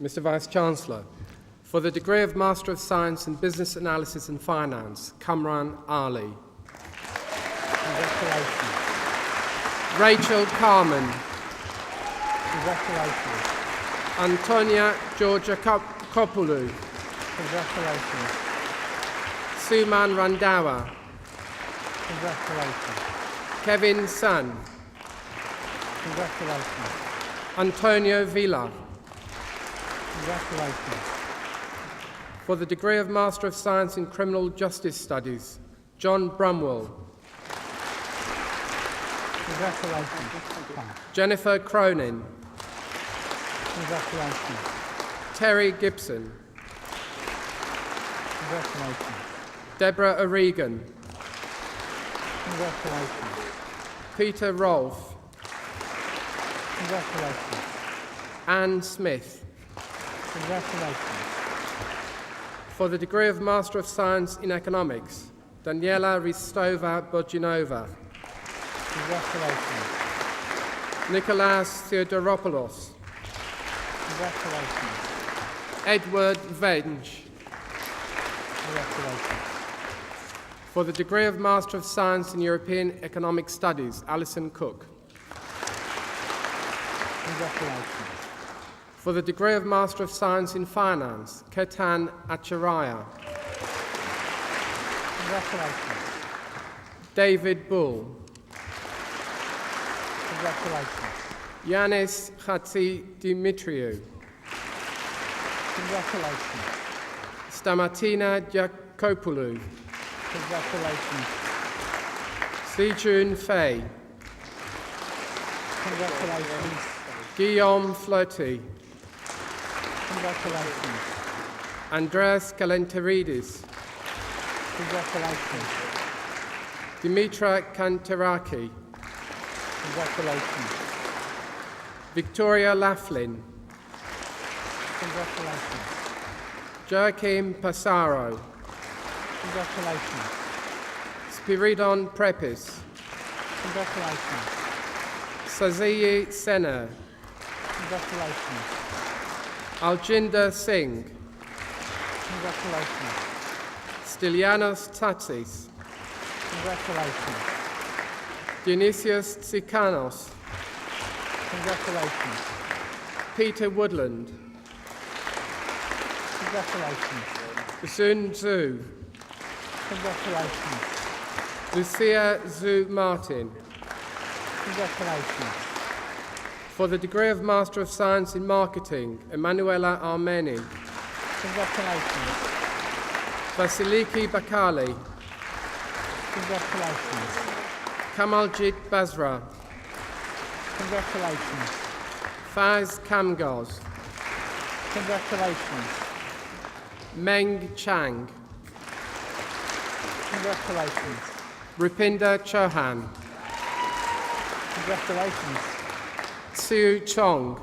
Mr. Vice-Chancellor, for the degree of Master of Science in Business Analysis and Finance, Kamran Ali. Congratulations. Rachel Carmen. Congratulations. Antonia Georgia Kopoulou. Congratulations. Suman Randawa. Congratulations. Kevin Sun. Congratulations. Antonio Villa. Congratulations. For the degree of Master of Science in Criminal Justice Studies, John Brumwell. Congratulations. Jennifer Cronin. Congratulations. Terry Gibson. Congratulations. Deborah O'Regan. Congratulations. Peter Rolfe. Congratulations. Anne Smith. Congratulations. For the degree of Master of Science in Economics, Daniela Ristova-Bojinova. Congratulations. Nikolaos Theodoropoulos. Congratulations. Edward Venge. Congratulations. For the degree of Master of Science in European Economic Studies, Alison Cook. Congratulations. For the degree of Master of Science in Finance, Ketan Acharya. Congratulations. David Bull. Congratulations. Yanis Chatzi Dimitriou. Congratulations. Stamatina Giacopoulou. Congratulations. Sijun Fei. Congratulations. Guillaume Flirty. Congratulations. Andreas Kalenteridis. Congratulations. Dimitra Kanteraki. Congratulations. Victoria Laughlin. Congratulations. Joachim Passaro. Congratulations. Spiridon Prepis. Congratulations. Saziyi Sena. Congratulations. Aljinder Singh. Congratulations. Stylianos Tatsis. Congratulations. Dionysius Tsikanos. Congratulations. Peter Woodland. Congratulations. Sun Zhu. Congratulations. Lucia Zhu Martin. Congratulations. For the degree of Master of Science in Marketing, Emanuela Armeni. Congratulations. Vasiliki Bakali. Congratulations. Kamaljit Basra. Congratulations. Faz Kamgoz. Congratulations. Meng Chang. Congratulations. Rupinder Chauhan. Congratulations. Siu Chong.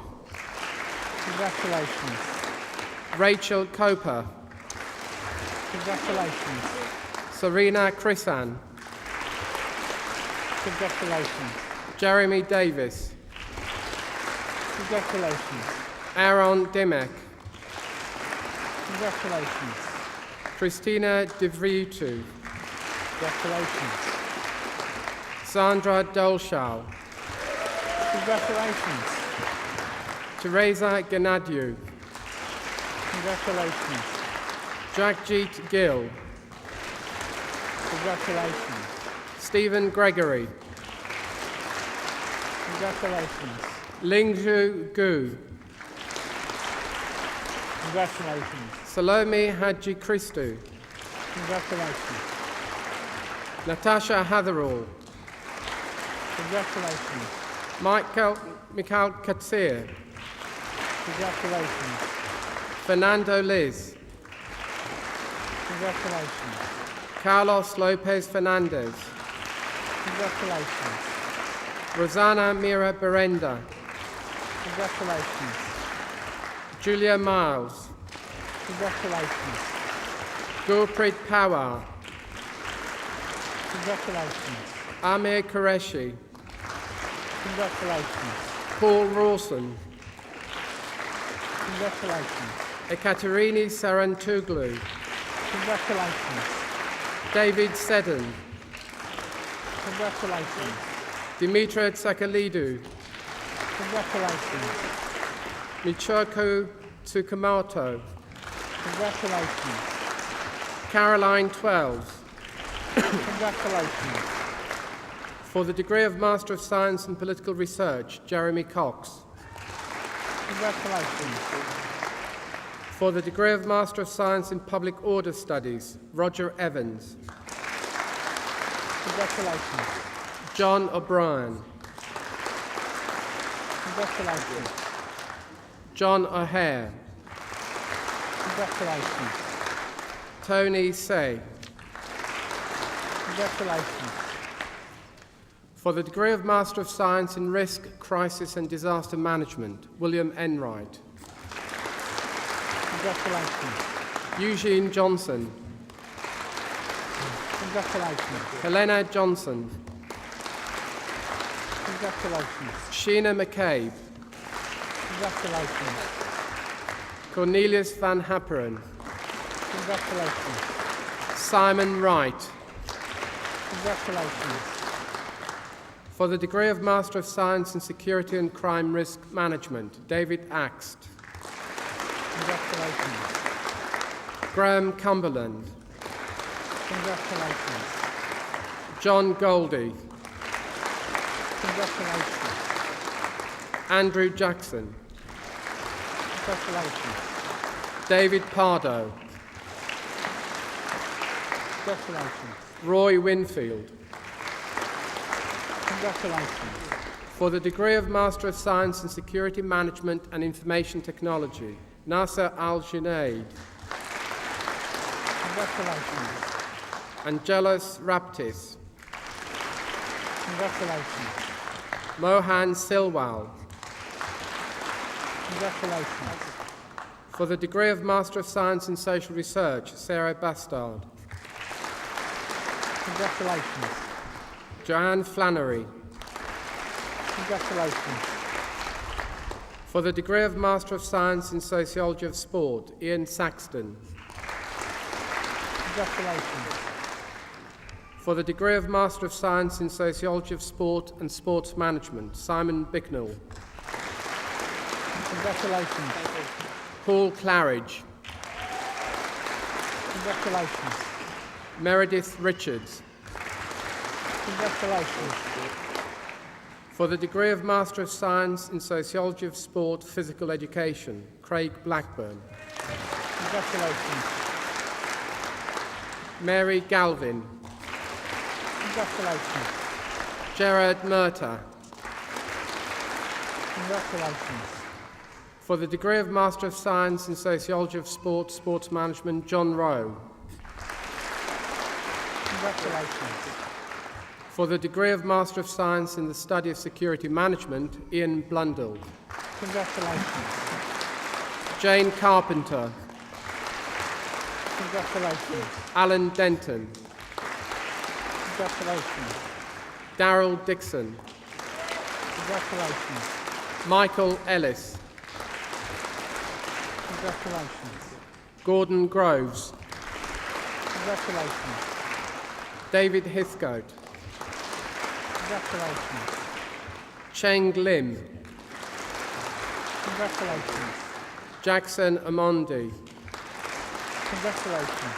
Congratulations. Rachel Coper. Congratulations. Serena Krisan. Congratulations. Jeremy Davis. Congratulations. Aaron Dimek. Congratulations. Christina DeVritu. Congratulations. Sandra Dolshal. Congratulations. Teresa Gennadiou. Congratulations. Jagjit Gill. Congratulations. Stephen Gregory. Congratulations. Lingzhu Gu. Congratulations. Salome Haji Christou. Congratulations. Natasha Hatherall. Congratulations. Mikhail Katsir. Congratulations. Fernando Liz. Congratulations. Carlos Lopez Fernandez. Congratulations. Rosana Mira Berenda. Congratulations. Julia Miles. Congratulations. Gurpreet Pawar. Congratulations. Amir Qureshi. Congratulations. Paul Rawson. Congratulations. Ekaterini Sarantoglu. Congratulations. David Seddon. Congratulations. Dimitra Tsakalidou. Congratulations. Michoko Tsukamoto. Congratulations. Caroline Twelves. Congratulations. For the degree of Master of Science in Political Research, Jeremy Cox. Congratulations. For the degree of Master of Science in Public Order Studies, Roger Evans. Congratulations. John O'Brien. Congratulations. John O'Hare. Congratulations. Tony Say. Congratulations. For the degree of Master of Science in Risk, Crisis and Disaster Management, William Enright. Congratulations. Eugene Johnson. Congratulations. Helena Johnson. Congratulations. Sheena McCabe. Congratulations. Cornelius Van Happeren. Congratulations. Simon Wright. Congratulations. For the degree of Master of Science in Security and Crime Risk Management, David Axt. Congratulations. Graham Cumberland. Congratulations. John Goldie. Congratulations. Andrew Jackson. Congratulations. David Pardo. Congratulations. Roy Winfield. Congratulations. For the degree of Master of Science in Security Management and Information Technology, Nasser Al-Junaid. Congratulations. Angelos Raptis. Congratulations. Mohan Silwal. Congratulations. For the degree of Master of Science in Social Research, Sarah Bastard. Congratulations. Joanne Flannery. Congratulations. For the degree of Master of Science in Sociology of Sport, Ian Saxton. Congratulations. For the degree of Master of Science in Sociology of Sport and Sports Management, Simon Bicknell. Congratulations. Paul Claridge. Congratulations. Meredith Richards. Congratulations. For the degree of Master of Science in Sociology of Sport, Physical Education, Craig Blackburn. Congratulations. Mary Galvin. Congratulations. Gerard Murta. Congratulations. For the degree of Master of Science in Sociology of Sport, Sports Management, John Rowe. Congratulations. For the degree of Master of Science in the Study of Security Management, Ian Blundell. Congratulations. Jane Carpenter. Congratulations. Alan Denton. Congratulations. Darryl Dixon. Congratulations. Michael Ellis. Congratulations. Gordon Groves. Congratulations. David Heathcote. Congratulations. Cheng Lim. Congratulations. Jackson Amondi. Congratulations.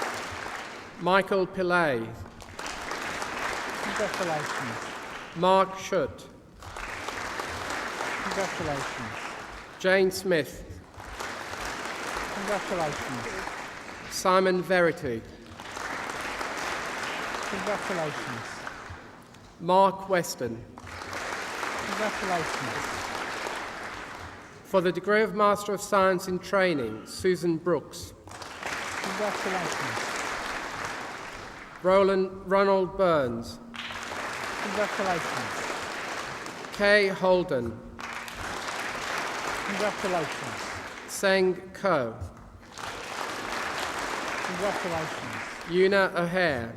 Michael Pillay. Congratulations. Mark Schutt. Congratulations. Jane Smith. Congratulations. Simon Verity. Congratulations. Mark Weston. Congratulations. For the degree of Master of Science in Training, Susan Brooks. Congratulations. Ronald Burns. Congratulations. Kay Holden. Congratulations. Seng Ko. Congratulations. Una O'Hare.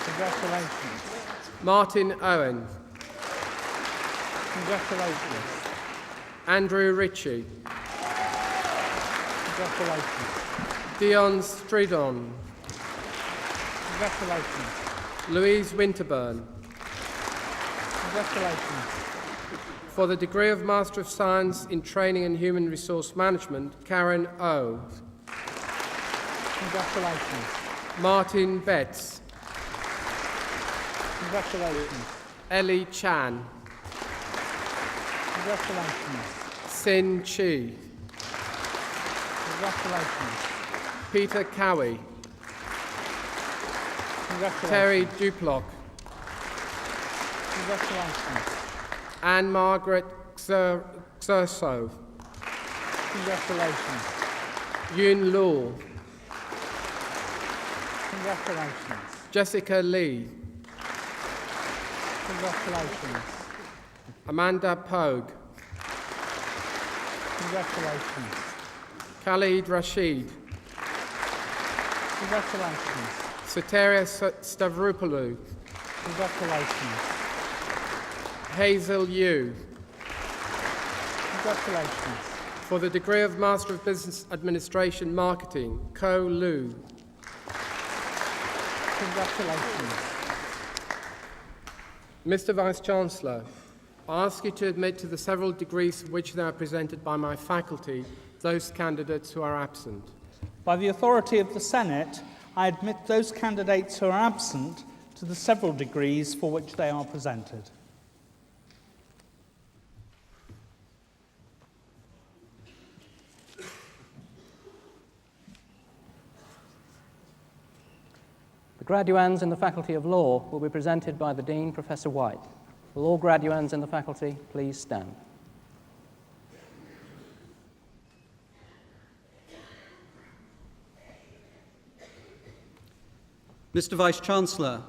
Congratulations. Martin Owen. Congratulations. Andrew Ritchie. Congratulations. Dion Stridon. Congratulations. Louise Winterburn. Congratulations. For the degree of Master of Science in Training and Human Resource Management, Karen O. Congratulations. Martin Betts. Congratulations. Ellie Chan. Congratulations. Sin Chi. Congratulations. Peter Cowie. Congratulations. Terry Duplock. Congratulations. Anne-Margaret Xerso. Congratulations. Yun Luo. Congratulations. Jessica Lee. Congratulations. Amanda Pogue. Congratulations. Khalid Rashid. Congratulations. Soteria Stavropoulou. Congratulations. Hazel Yu. Congratulations. For the degree of Master of Business Administration Marketing, Ko Lu. Congratulations. Mr. Vice-Chancellor, I ask you to admit to the several degrees for which they are presented by my faculty those candidates who are absent. By the authority of the Senate, I admit those candidates who are absent to the several degrees for which they are presented. The graduands in the Faculty of Law will be presented by the Dean, Professor White. Will all graduands in the faculty please stand? Mr. Vice-Chancellor,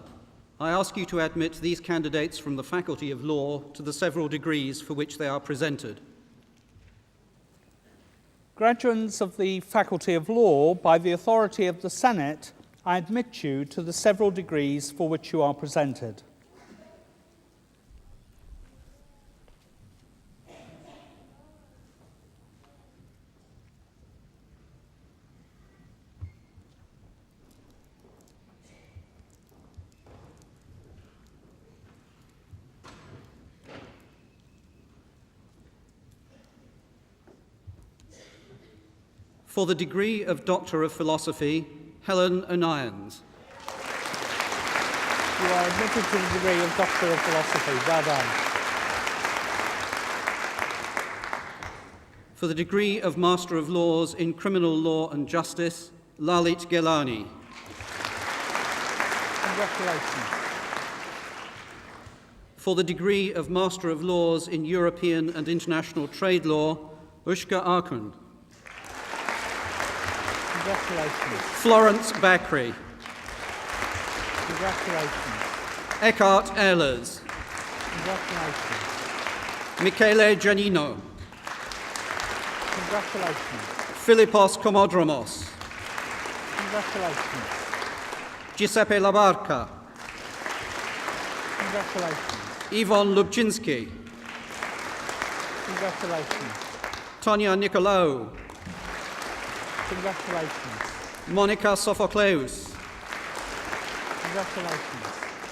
I ask you to admit these candidates from the Faculty of Law to the several degrees for which they are presented. Graduands of the Faculty of Law, by the authority of the Senate, I admit you to the several degrees for which you are presented. For the degree of Doctor of Philosophy, Helen O'Nions. You are admitted to the degree of Doctor of Philosophy. Well done. For the degree of Master of Laws in Criminal Law and Justice, Lalit Gelani. Congratulations. For the degree of Master of Laws in European and International Trade Law, Ushka Arkund. Congratulations. Florence Bakri. Congratulations. Eckhart Ehlers. Congratulations. Michele Giannino. Congratulations. Philippos Komodromos. Congratulations. Giuseppe Labarca. Congratulations. Yvonne Lubczynski. Congratulations. Tonia Nicolaou. Congratulations. Monica Sophocleus. Congratulations.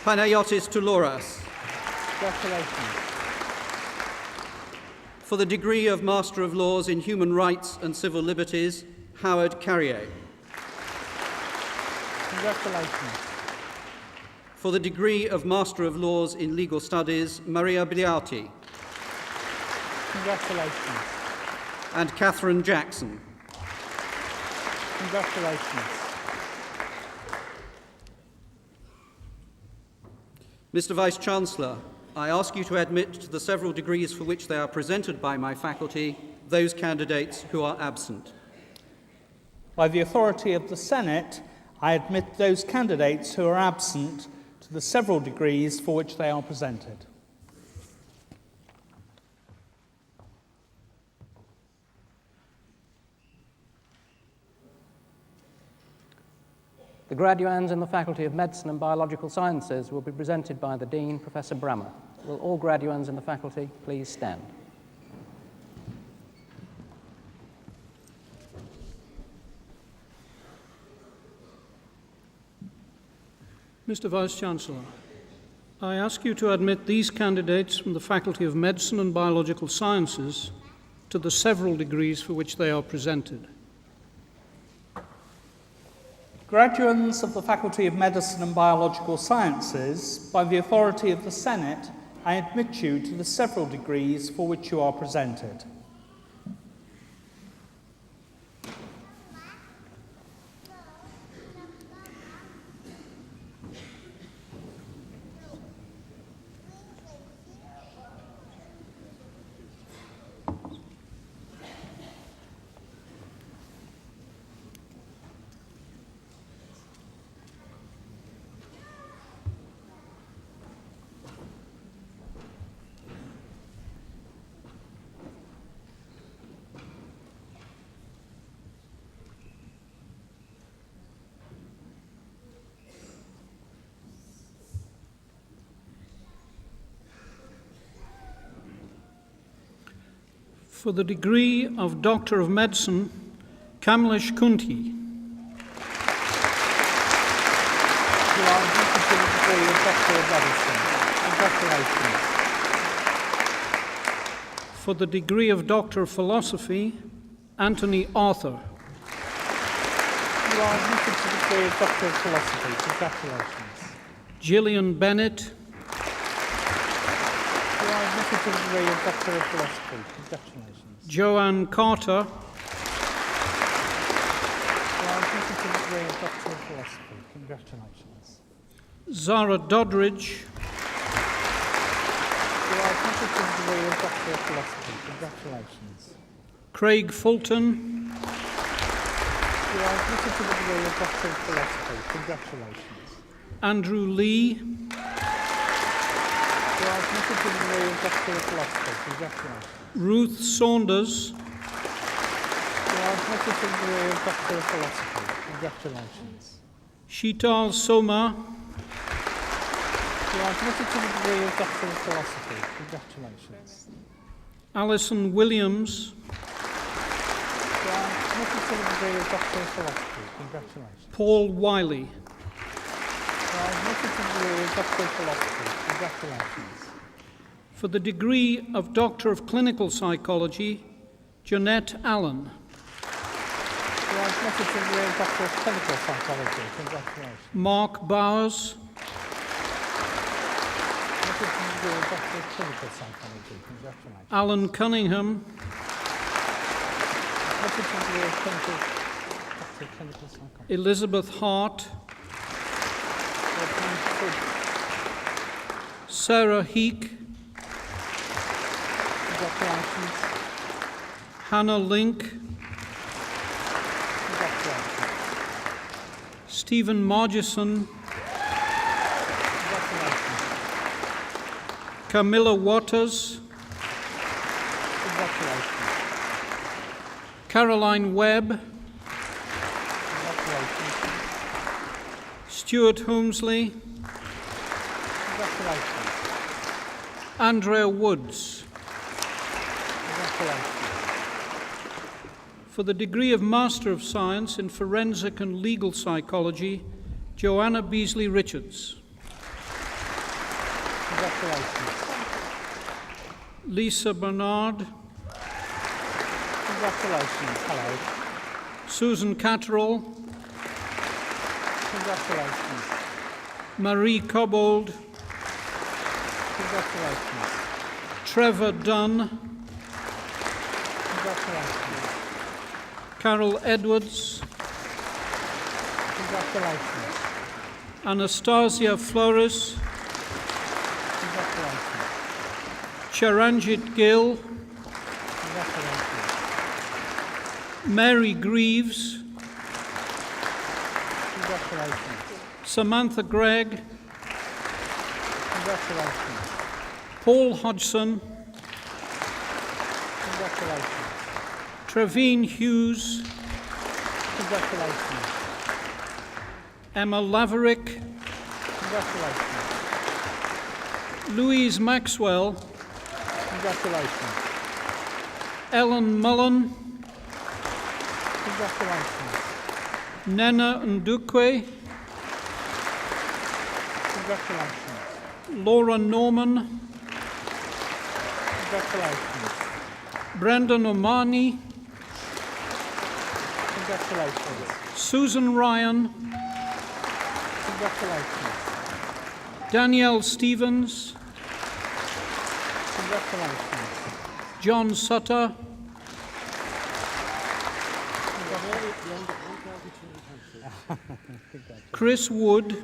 Panayotis Toulouras. Congratulations. For the degree of Master of Laws in Human Rights and Civil Liberties, Howard Carrier. Congratulations. For the degree of Master of Laws in Legal Studies, Maria Biliati. Congratulations. And Catherine Jackson. Congratulations. Mr. Vice-Chancellor, I ask you to admit to the several degrees for which they are presented by my faculty those candidates who are absent. By the authority of the Senate, I admit those candidates who are absent to the several degrees for which they are presented. The graduands in the Faculty of Medicine and Biological Sciences will be presented by the Dean, Professor Brammer. Will all graduands in the faculty please stand? Mr. Vice-Chancellor, I ask you to admit these candidates from the Faculty of Medicine and Biological Sciences to the several degrees for which they are presented. Graduands of the Faculty of Medicine and Biological Sciences, by the authority of the Senate, I admit you to the several degrees for which you are presented. For the degree of Doctor of Medicine, Kamlesh Kunti. You are admitted to the degree of Doctor of Medicine. Congratulations. For the degree of Doctor of Philosophy, Anthony Arthur. You are admitted to the degree of Doctor of Philosophy. Congratulations. Gillian Bennett. You are admitted to the degree of Doctor of Philosophy. Congratulations. Joanne Carter. You are admitted to the degree of Doctor of Philosophy. Congratulations. Zara Doddridge. You are admitted to the degree of Doctor of Philosophy. Congratulations. Craig Fulton. You are admitted to the degree of Doctor of Philosophy. Congratulations. Andrew Lee. You are admitted to the degree of Doctor of Philosophy. Congratulations. Ruth Saunders. You are admitted to the degree of Doctor of Philosophy. Congratulations. Sheetal Soma. You are admitted to the degree of Doctor of Philosophy. Congratulations. Alison Williams. You are admitted to the degree of Doctor of Philosophy. Congratulations. Paul Wiley. You are admitted to the degree of Doctor of Philosophy. Congratulations. For the degree of Doctor of Clinical Psychology, Jeanette Allen. You are admitted to the degree of Doctor of Clinical Psychology. Congratulations. Mark Bowers. Admitted to the degree of Doctor of Clinical Psychology. Congratulations. Alan Cunningham. Admitted to the degree of Doctor of Clinical Psychology. Elizabeth Hart. Sarah Heek. Congratulations. Hannah Link. Congratulations. Stephen Margison. Congratulations. Camilla Waters. Congratulations. Caroline Webb. Congratulations. Stuart Holmesley. Congratulations. Andrea Woods. Congratulations. For the degree of Master of Science in Forensic and Legal Psychology, Joanna Beasley Richards. Congratulations. Lisa Bernard. Congratulations. Hello. Susan Catterall. Congratulations. Marie Cobbold. Congratulations. Trevor Dunn. Congratulations. Carol Edwards. Congratulations. Anastasia Flores. Congratulations. Charanjit Gill. Congratulations. Mary Greaves. Congratulations. Samantha Gregg, Congratulations. Paul Hodgson, Congratulations. Trevine Hughes, Congratulations. Emma Laverick, Congratulations. Louise Maxwell, Congratulations. Ellen Mullen, Congratulations. Nena Ndukwe, Congratulations. Laura Norman, Congratulations. Brendan Omani, Congratulations. Susan Ryan, Congratulations. Danielle Stevens, Congratulations. John Sutter, Chris Wood,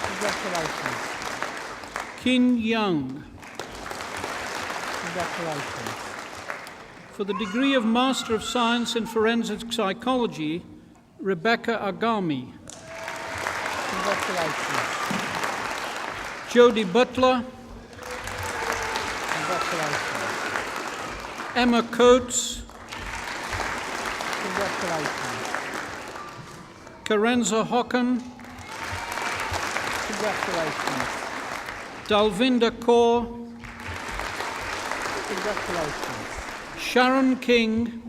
Congratulations. Kin Young. Congratulations. For the degree of Master of Science in Forensic Psychology, Rebecca Agami. Congratulations. Jodie Butler, Congratulations. Emma Coates, Congratulations. Karenza Hocken, Congratulations. Dalvinda Kaur, Congratulations. Sharon King,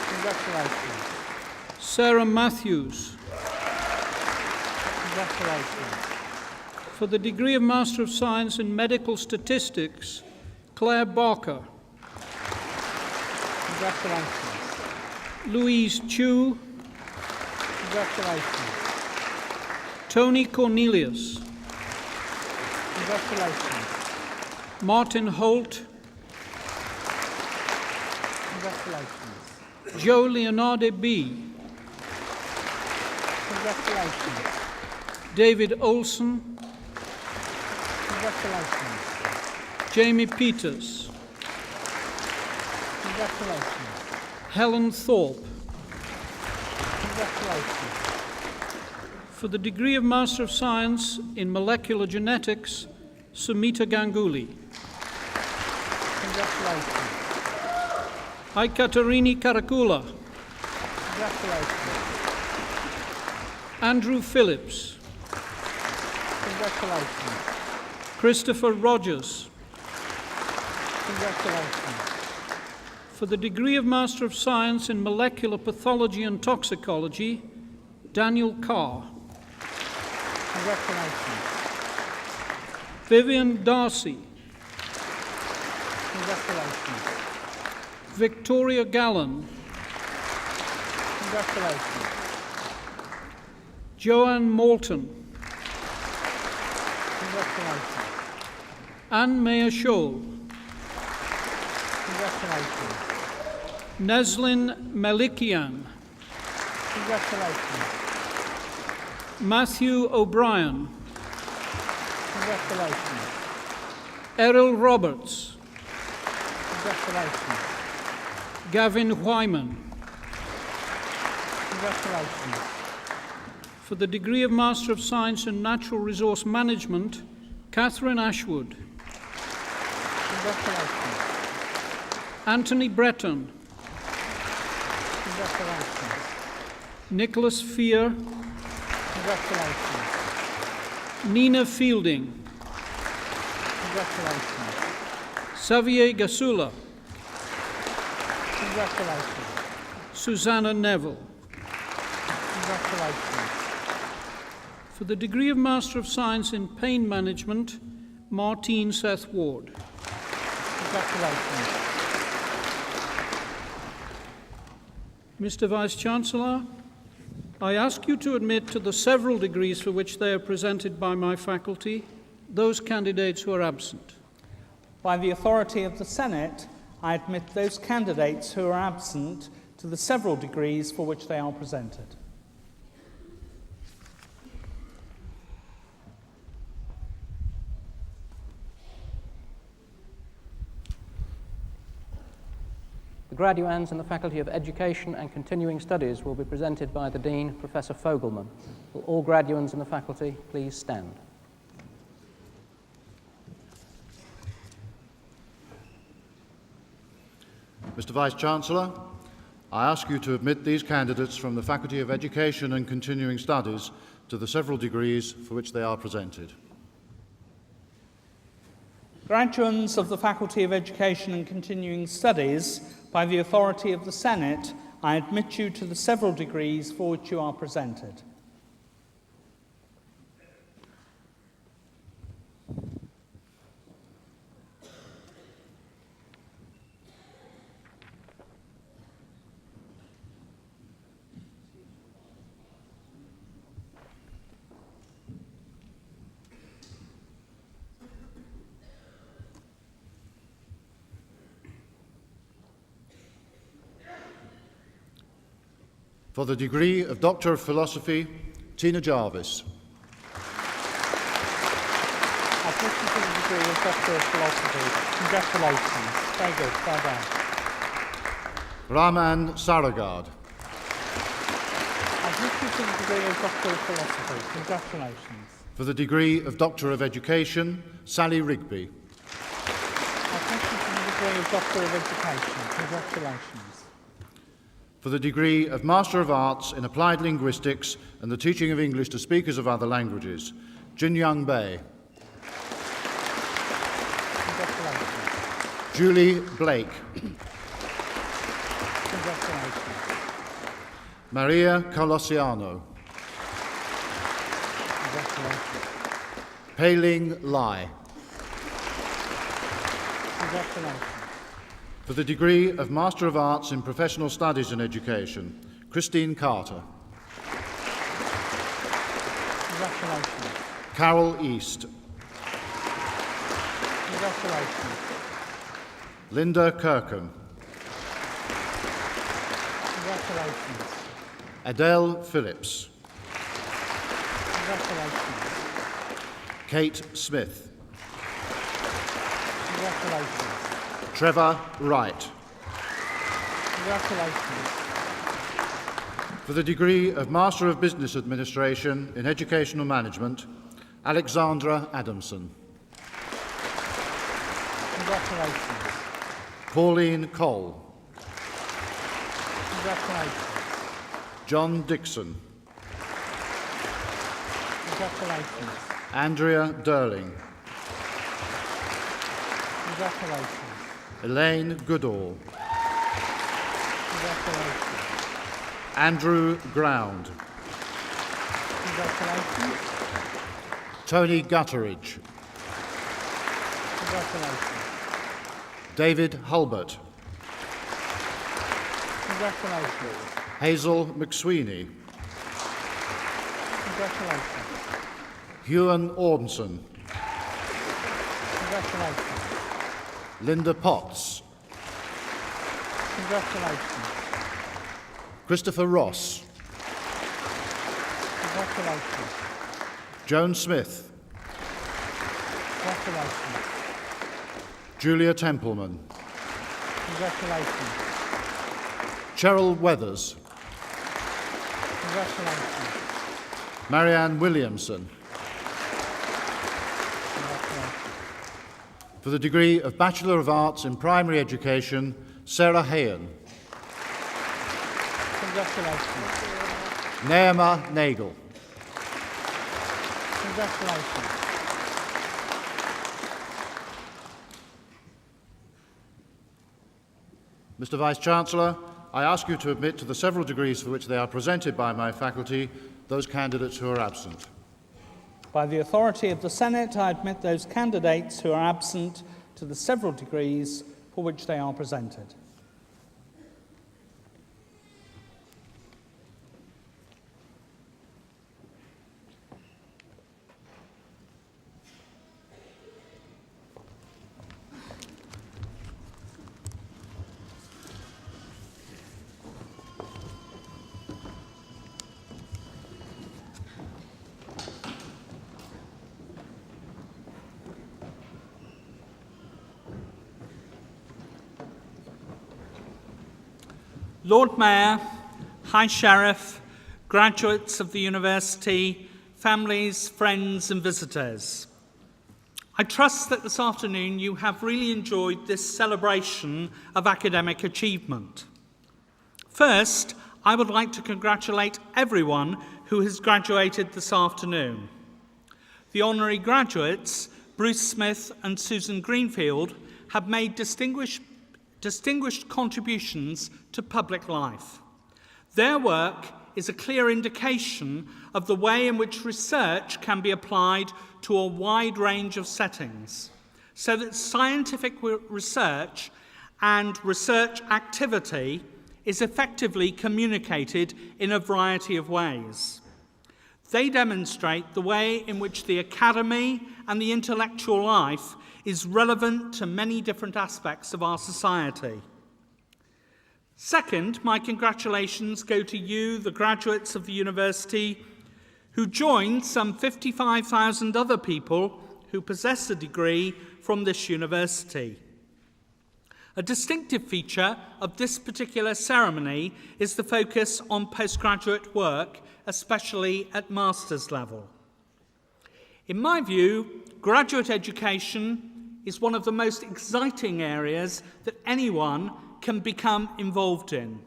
Congratulations. Sarah Matthews. Congratulations. For the degree of Master of Science in Medical Statistics, Claire Barker. Congratulations. Louise Chu, Congratulations. Tony Cornelius, Congratulations. Martin Holt, Congratulations. Joe Leonardo B., Congratulations. David Olson, Congratulations. Jamie Peters, Congratulations. Helen Thorpe. Congratulations. For the degree of Master of Science in Molecular Genetics, Sumita Ganguly. Congratulations. Aikaterini Karakula, Congratulations. Andrew Phillips, Congratulations. Christopher Rogers. Congratulations. For the degree of Master of Science in Molecular Pathology and Toxicology, Daniel Carr. Congratulations. Vivian Darcy, Congratulations. Victoria Gallen, Congratulations. Joanne Moulton, Congratulations. Anne Mayer Scholl, Congratulations. Neslin Melikian, Congratulations. Matthew O'Brien, Congratulations. Errol Roberts, Congratulations. Gavin Wyman. Congratulations. For the degree of Master of Science in Natural Resource Management, Catherine Ashwood, Congratulations. Anthony Breton, Congratulations. Nicholas Fear, Congratulations. Nina Fielding, Congratulations. Xavier Gasula, Congratulations. Susanna Neville. Congratulations. For the degree of Master of Science in Pain Management, Martine Seth Ward. Congratulations. Mr. Vice-Chancellor, I ask you to admit to the several degrees for which they are presented by my faculty those candidates who are absent. By the authority of the Senate, I admit those candidates who are absent to the several degrees for which they are presented. The graduands in the Faculty of Education and Continuing Studies will be presented by the Dean, Professor Fogelman. Will all graduands in the faculty please stand? Mr. Vice-Chancellor, I ask you to admit these candidates from the Faculty of Education and Continuing Studies to the several degrees for which they are presented. Graduands of the Faculty of Education and Continuing Studies, by the authority of the Senate, I admit you to the several degrees for which you are presented. For the degree of Doctor of Philosophy, Tina Jarvis. I put you to the degree of Doctor of Philosophy. Congratulations. Very good. Well done. Rahman Saragard. I put you to the degree of Doctor of Philosophy. Congratulations. For the degree of Doctor of Education, Sally Rigby. I put you to the degree of Doctor of Education. Congratulations. For the degree of Master of Arts in Applied Linguistics and the Teaching of English to Speakers of Other Languages, Jin Young Bae. Congratulations. Julie Blake. Congratulations. Maria Colossiano. Congratulations. Pei-Ling Lai. Congratulations. For the degree of Master of Arts in Professional Studies and Education, Christine Carter. Congratulations. Carol East. Congratulations. Linda Kirkham. Congratulations. Adele Phillips. Congratulations. Kate Smith. Congratulations. Trevor Wright. Congratulations. For the degree of Master of Business Administration in Educational Management, Alexandra Adamson. Congratulations. Pauline Cole. Congratulations. John Dixon. Congratulations. Andrea Durling. Congratulations. Elaine Goodall. Congratulations. Andrew Ground. Congratulations. Tony Gutteridge. Congratulations. David Hulbert. Congratulations. Hazel McSweeney. Congratulations. Ewan Ormson. Congratulations. Linda Potts. Congratulations. Christopher Ross. Congratulations. Joan Smith. Congratulations. Julia Templeman. Congratulations. Cheryl Weathers. Congratulations. Marianne Williamson. Congratulations. For the degree of Bachelor of Arts in Primary Education, Sarah Hayen. Congratulations. Naima Nagel. Congratulations. Mr. Vice-Chancellor, I ask you to admit to the several degrees for which they are presented by my faculty those candidates who are absent. By the authority of the Senate, I admit those candidates who are absent to the several degrees for which they are presented. Lord Mayor, High Sheriff, graduates of the university, families, friends and visitors. I trust that this afternoon you have really enjoyed this celebration of academic achievement. First, I would like to congratulate everyone who has graduated this afternoon. The honorary graduates, Bruce Smith and Susan Greenfield, have made distinguished contributions to public life. Their work is a clear indication of the way in which research can be applied to a wide range of settings, so that scientific research and research activity is effectively communicated in a variety of ways. They demonstrate the way in which the academy and the intellectual life is relevant to many different aspects of our society. Second, my congratulations go to you, the graduates of the university, who joined some 55,000 other people who possess a degree from this university. A distinctive feature of this particular ceremony is the focus on postgraduate work, especially at master's level. In my view, graduate education is one of the most exciting areas that anyone can become involved in,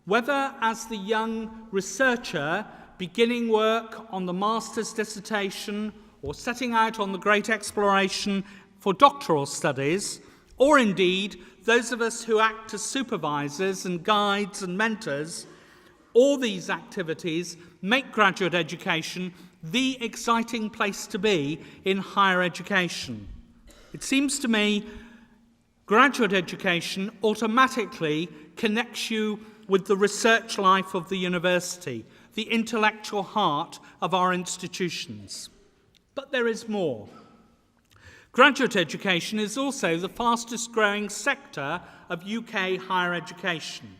whether as the young researcher beginning work on the master's dissertation or setting out on the great exploration for doctoral studies, or indeed those of us who act as supervisors and guides and mentors. All these activities make graduate education the exciting place to be in higher education. It seems to me graduate education automatically connects you with the research life of the university, the intellectual heart of our institutions. But there is more. Graduate education is also the fastest growing sector of UK higher education.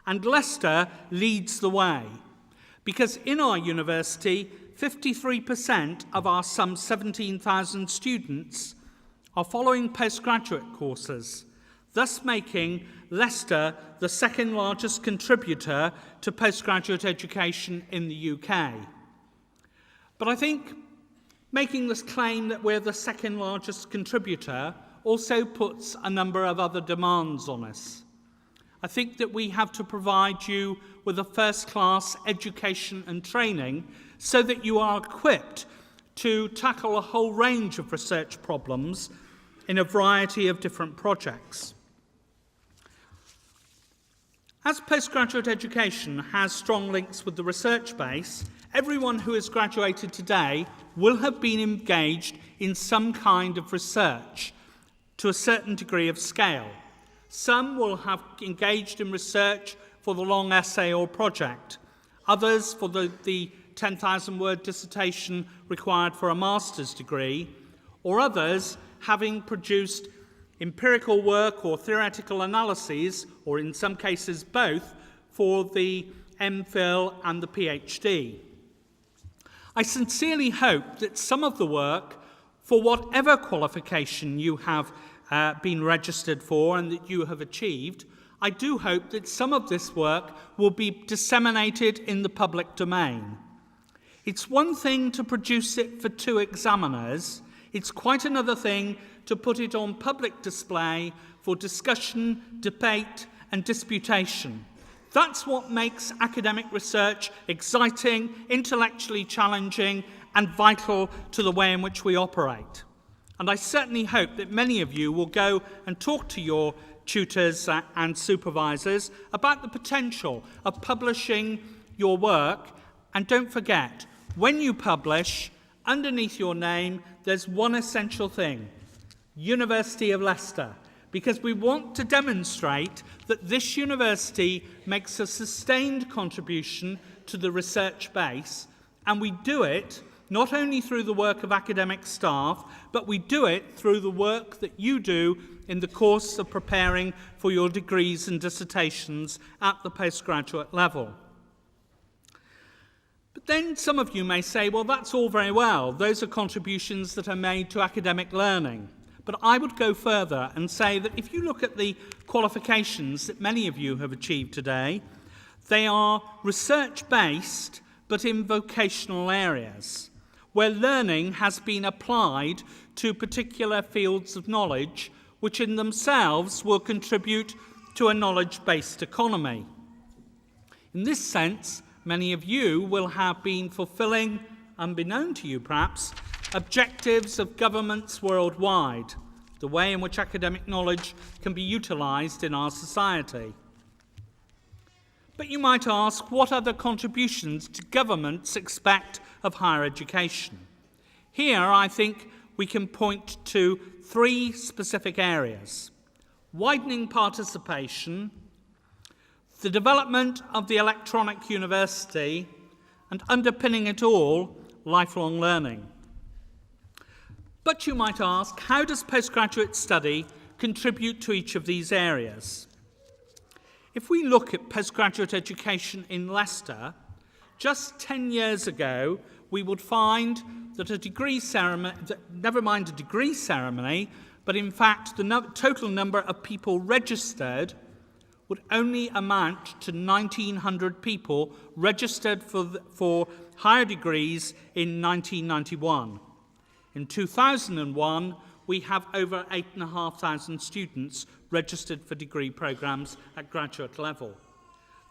And Leicester leads the way, because in our university, 53% of our some 17,000 students are following postgraduate courses, thus making Leicester the second largest contributor to postgraduate education in the UK. But I think making this claim that we're the second largest contributor also puts a number of other demands on us. I think that we have to provide you with a first-class education and training so that you are equipped to tackle a whole range of research problems in a variety of different projects. As postgraduate education has strong links with the research base, everyone who has graduated today will have been engaged in some kind of research to a certain degree of scale. Some will have engaged in research for the long essay or project, others for the 10,000-word dissertation required for a master's degree, or others having produced empirical work or theoretical analyses, or in some cases both, for the MPhil and the PhD. I sincerely hope that some of the work, for whatever qualification you have been registered for and that you have achieved, I do hope that some of this work will be disseminated in the public domain. It's one thing to produce it for 2 examiners. It's quite another thing to put it on public display for discussion, debate, and disputation. That's what makes academic research exciting, intellectually challenging, and vital to the way in which we operate. And I certainly hope that many of you will go and talk to your tutors and supervisors about the potential of publishing your work. And don't forget, when you publish, underneath your name, there's one essential thing: University of Leicester, because we want to demonstrate that this university makes a sustained contribution to the research base, and we do it not only through the work of academic staff, but we do it through the work that you do in the course of preparing for your degrees and dissertations at the postgraduate level. But then some of you may say, well, that's all very well. Those are contributions that are made to academic learning. But I would go further and say that if you look at the qualifications that many of you have achieved today, they are research-based but in vocational areas, where learning has been applied to particular fields of knowledge which in themselves will contribute to a knowledge-based economy. In this sense, many of you will have been fulfilling, unbeknown to you perhaps, objectives of governments worldwide, the way in which academic knowledge can be utilised in our society. But you might ask, what other contributions do governments expect of higher education? Here, I think we can point to three specific areas: widening participation, the development of the electronic university, and underpinning it all, lifelong learning. But you might ask, how does postgraduate study contribute to each of these areas? If we look at postgraduate education in Leicester, just 10 years ago, we would find that a degree ceremony, never mind a degree ceremony, but in fact the total number of people registered would only amount to 1,900 people registered for higher degrees in 1991. In 2001, we have over 8,500 students registered for degree programmes at graduate level.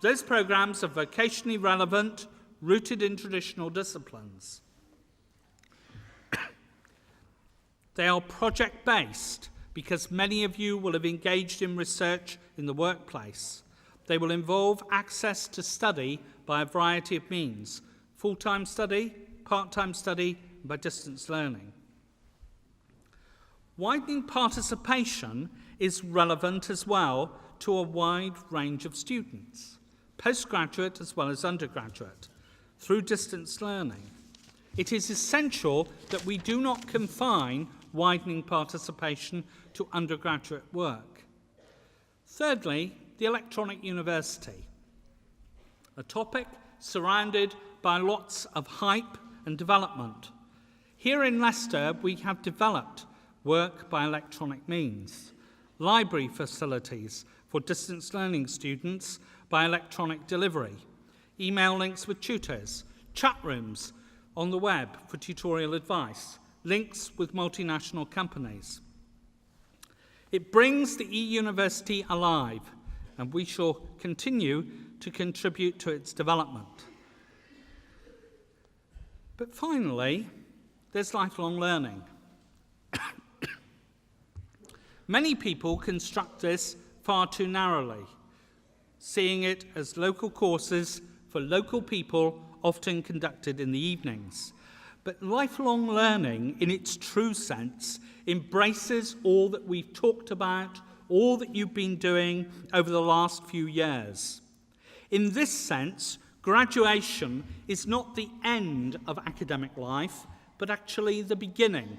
Those programmes are vocationally relevant, rooted in traditional disciplines. They are project-based because many of you will have engaged in research in the workplace. They will involve access to study by a variety of means: full-time study, part-time study, and by distance learning. Widening participation is relevant as well to a wide range of students, postgraduate as well as undergraduate, through distance learning. It is essential that we do not confine widening participation to undergraduate work. Thirdly, the electronic university, a topic surrounded by lots of hype and development. Here in Leicester, we have developed work by electronic means, library facilities for distance learning students by electronic delivery, email links with tutors, chat rooms on the web for tutorial advice, links with multinational companies. It brings the e-university alive, and we shall continue to contribute to its development. But finally, there's lifelong learning. Many people construct this far too narrowly, seeing it as local courses for local people, often conducted in the evenings. But lifelong learning, in its true sense, embraces all that we've talked about, all that you've been doing over the last few years. In this sense, graduation is not the end of academic life, but actually the beginning.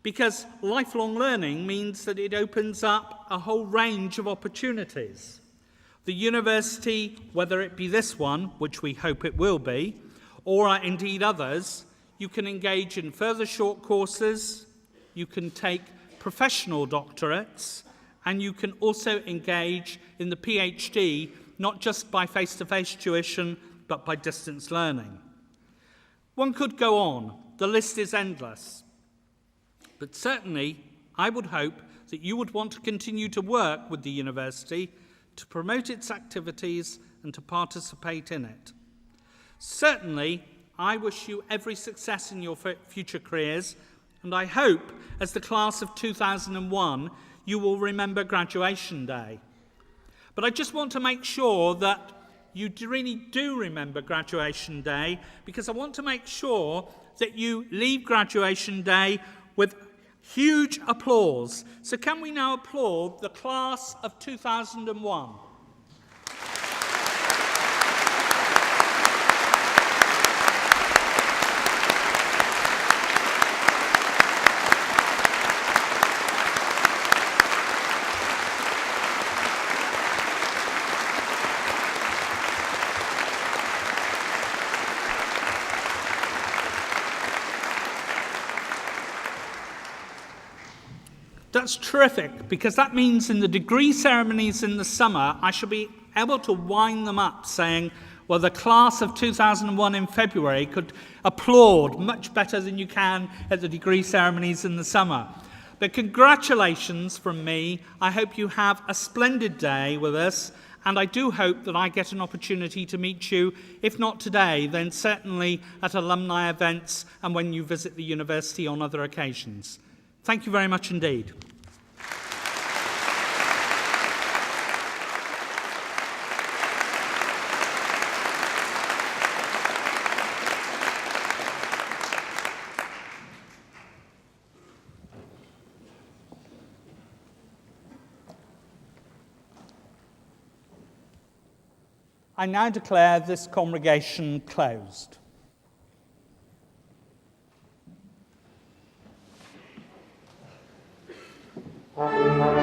Because lifelong learning means that it opens up a whole range of opportunities. The university, whether it be this one, which we hope it will be, or indeed others, you can engage in further short courses, you can take professional doctorates, and you can also engage in the PhD, not just by face-to-face tuition, but by distance learning. One could go on. The list is endless. But certainly, I would hope that you would want to continue to work with the university to promote its activities and to participate in it. Certainly, I wish you every success in your future careers, and I hope, as the class of 2001, you will remember graduation day. But I just want to make sure that you really do remember graduation day, because I want to make sure that you leave graduation day with huge applause. So can we now applaud the class of 2001? That's terrific, because that means in the degree ceremonies in the summer, I shall be able to wind them up saying, well, the class of 2001 in February could applaud much better than you can at the degree ceremonies in the summer. But congratulations from me. I hope you have a splendid day with us, and I do hope that I get an opportunity to meet you, if not today, then certainly at alumni events and when you visit the university on other occasions. Thank you very much indeed. I now declare this congregation closed. Thank you.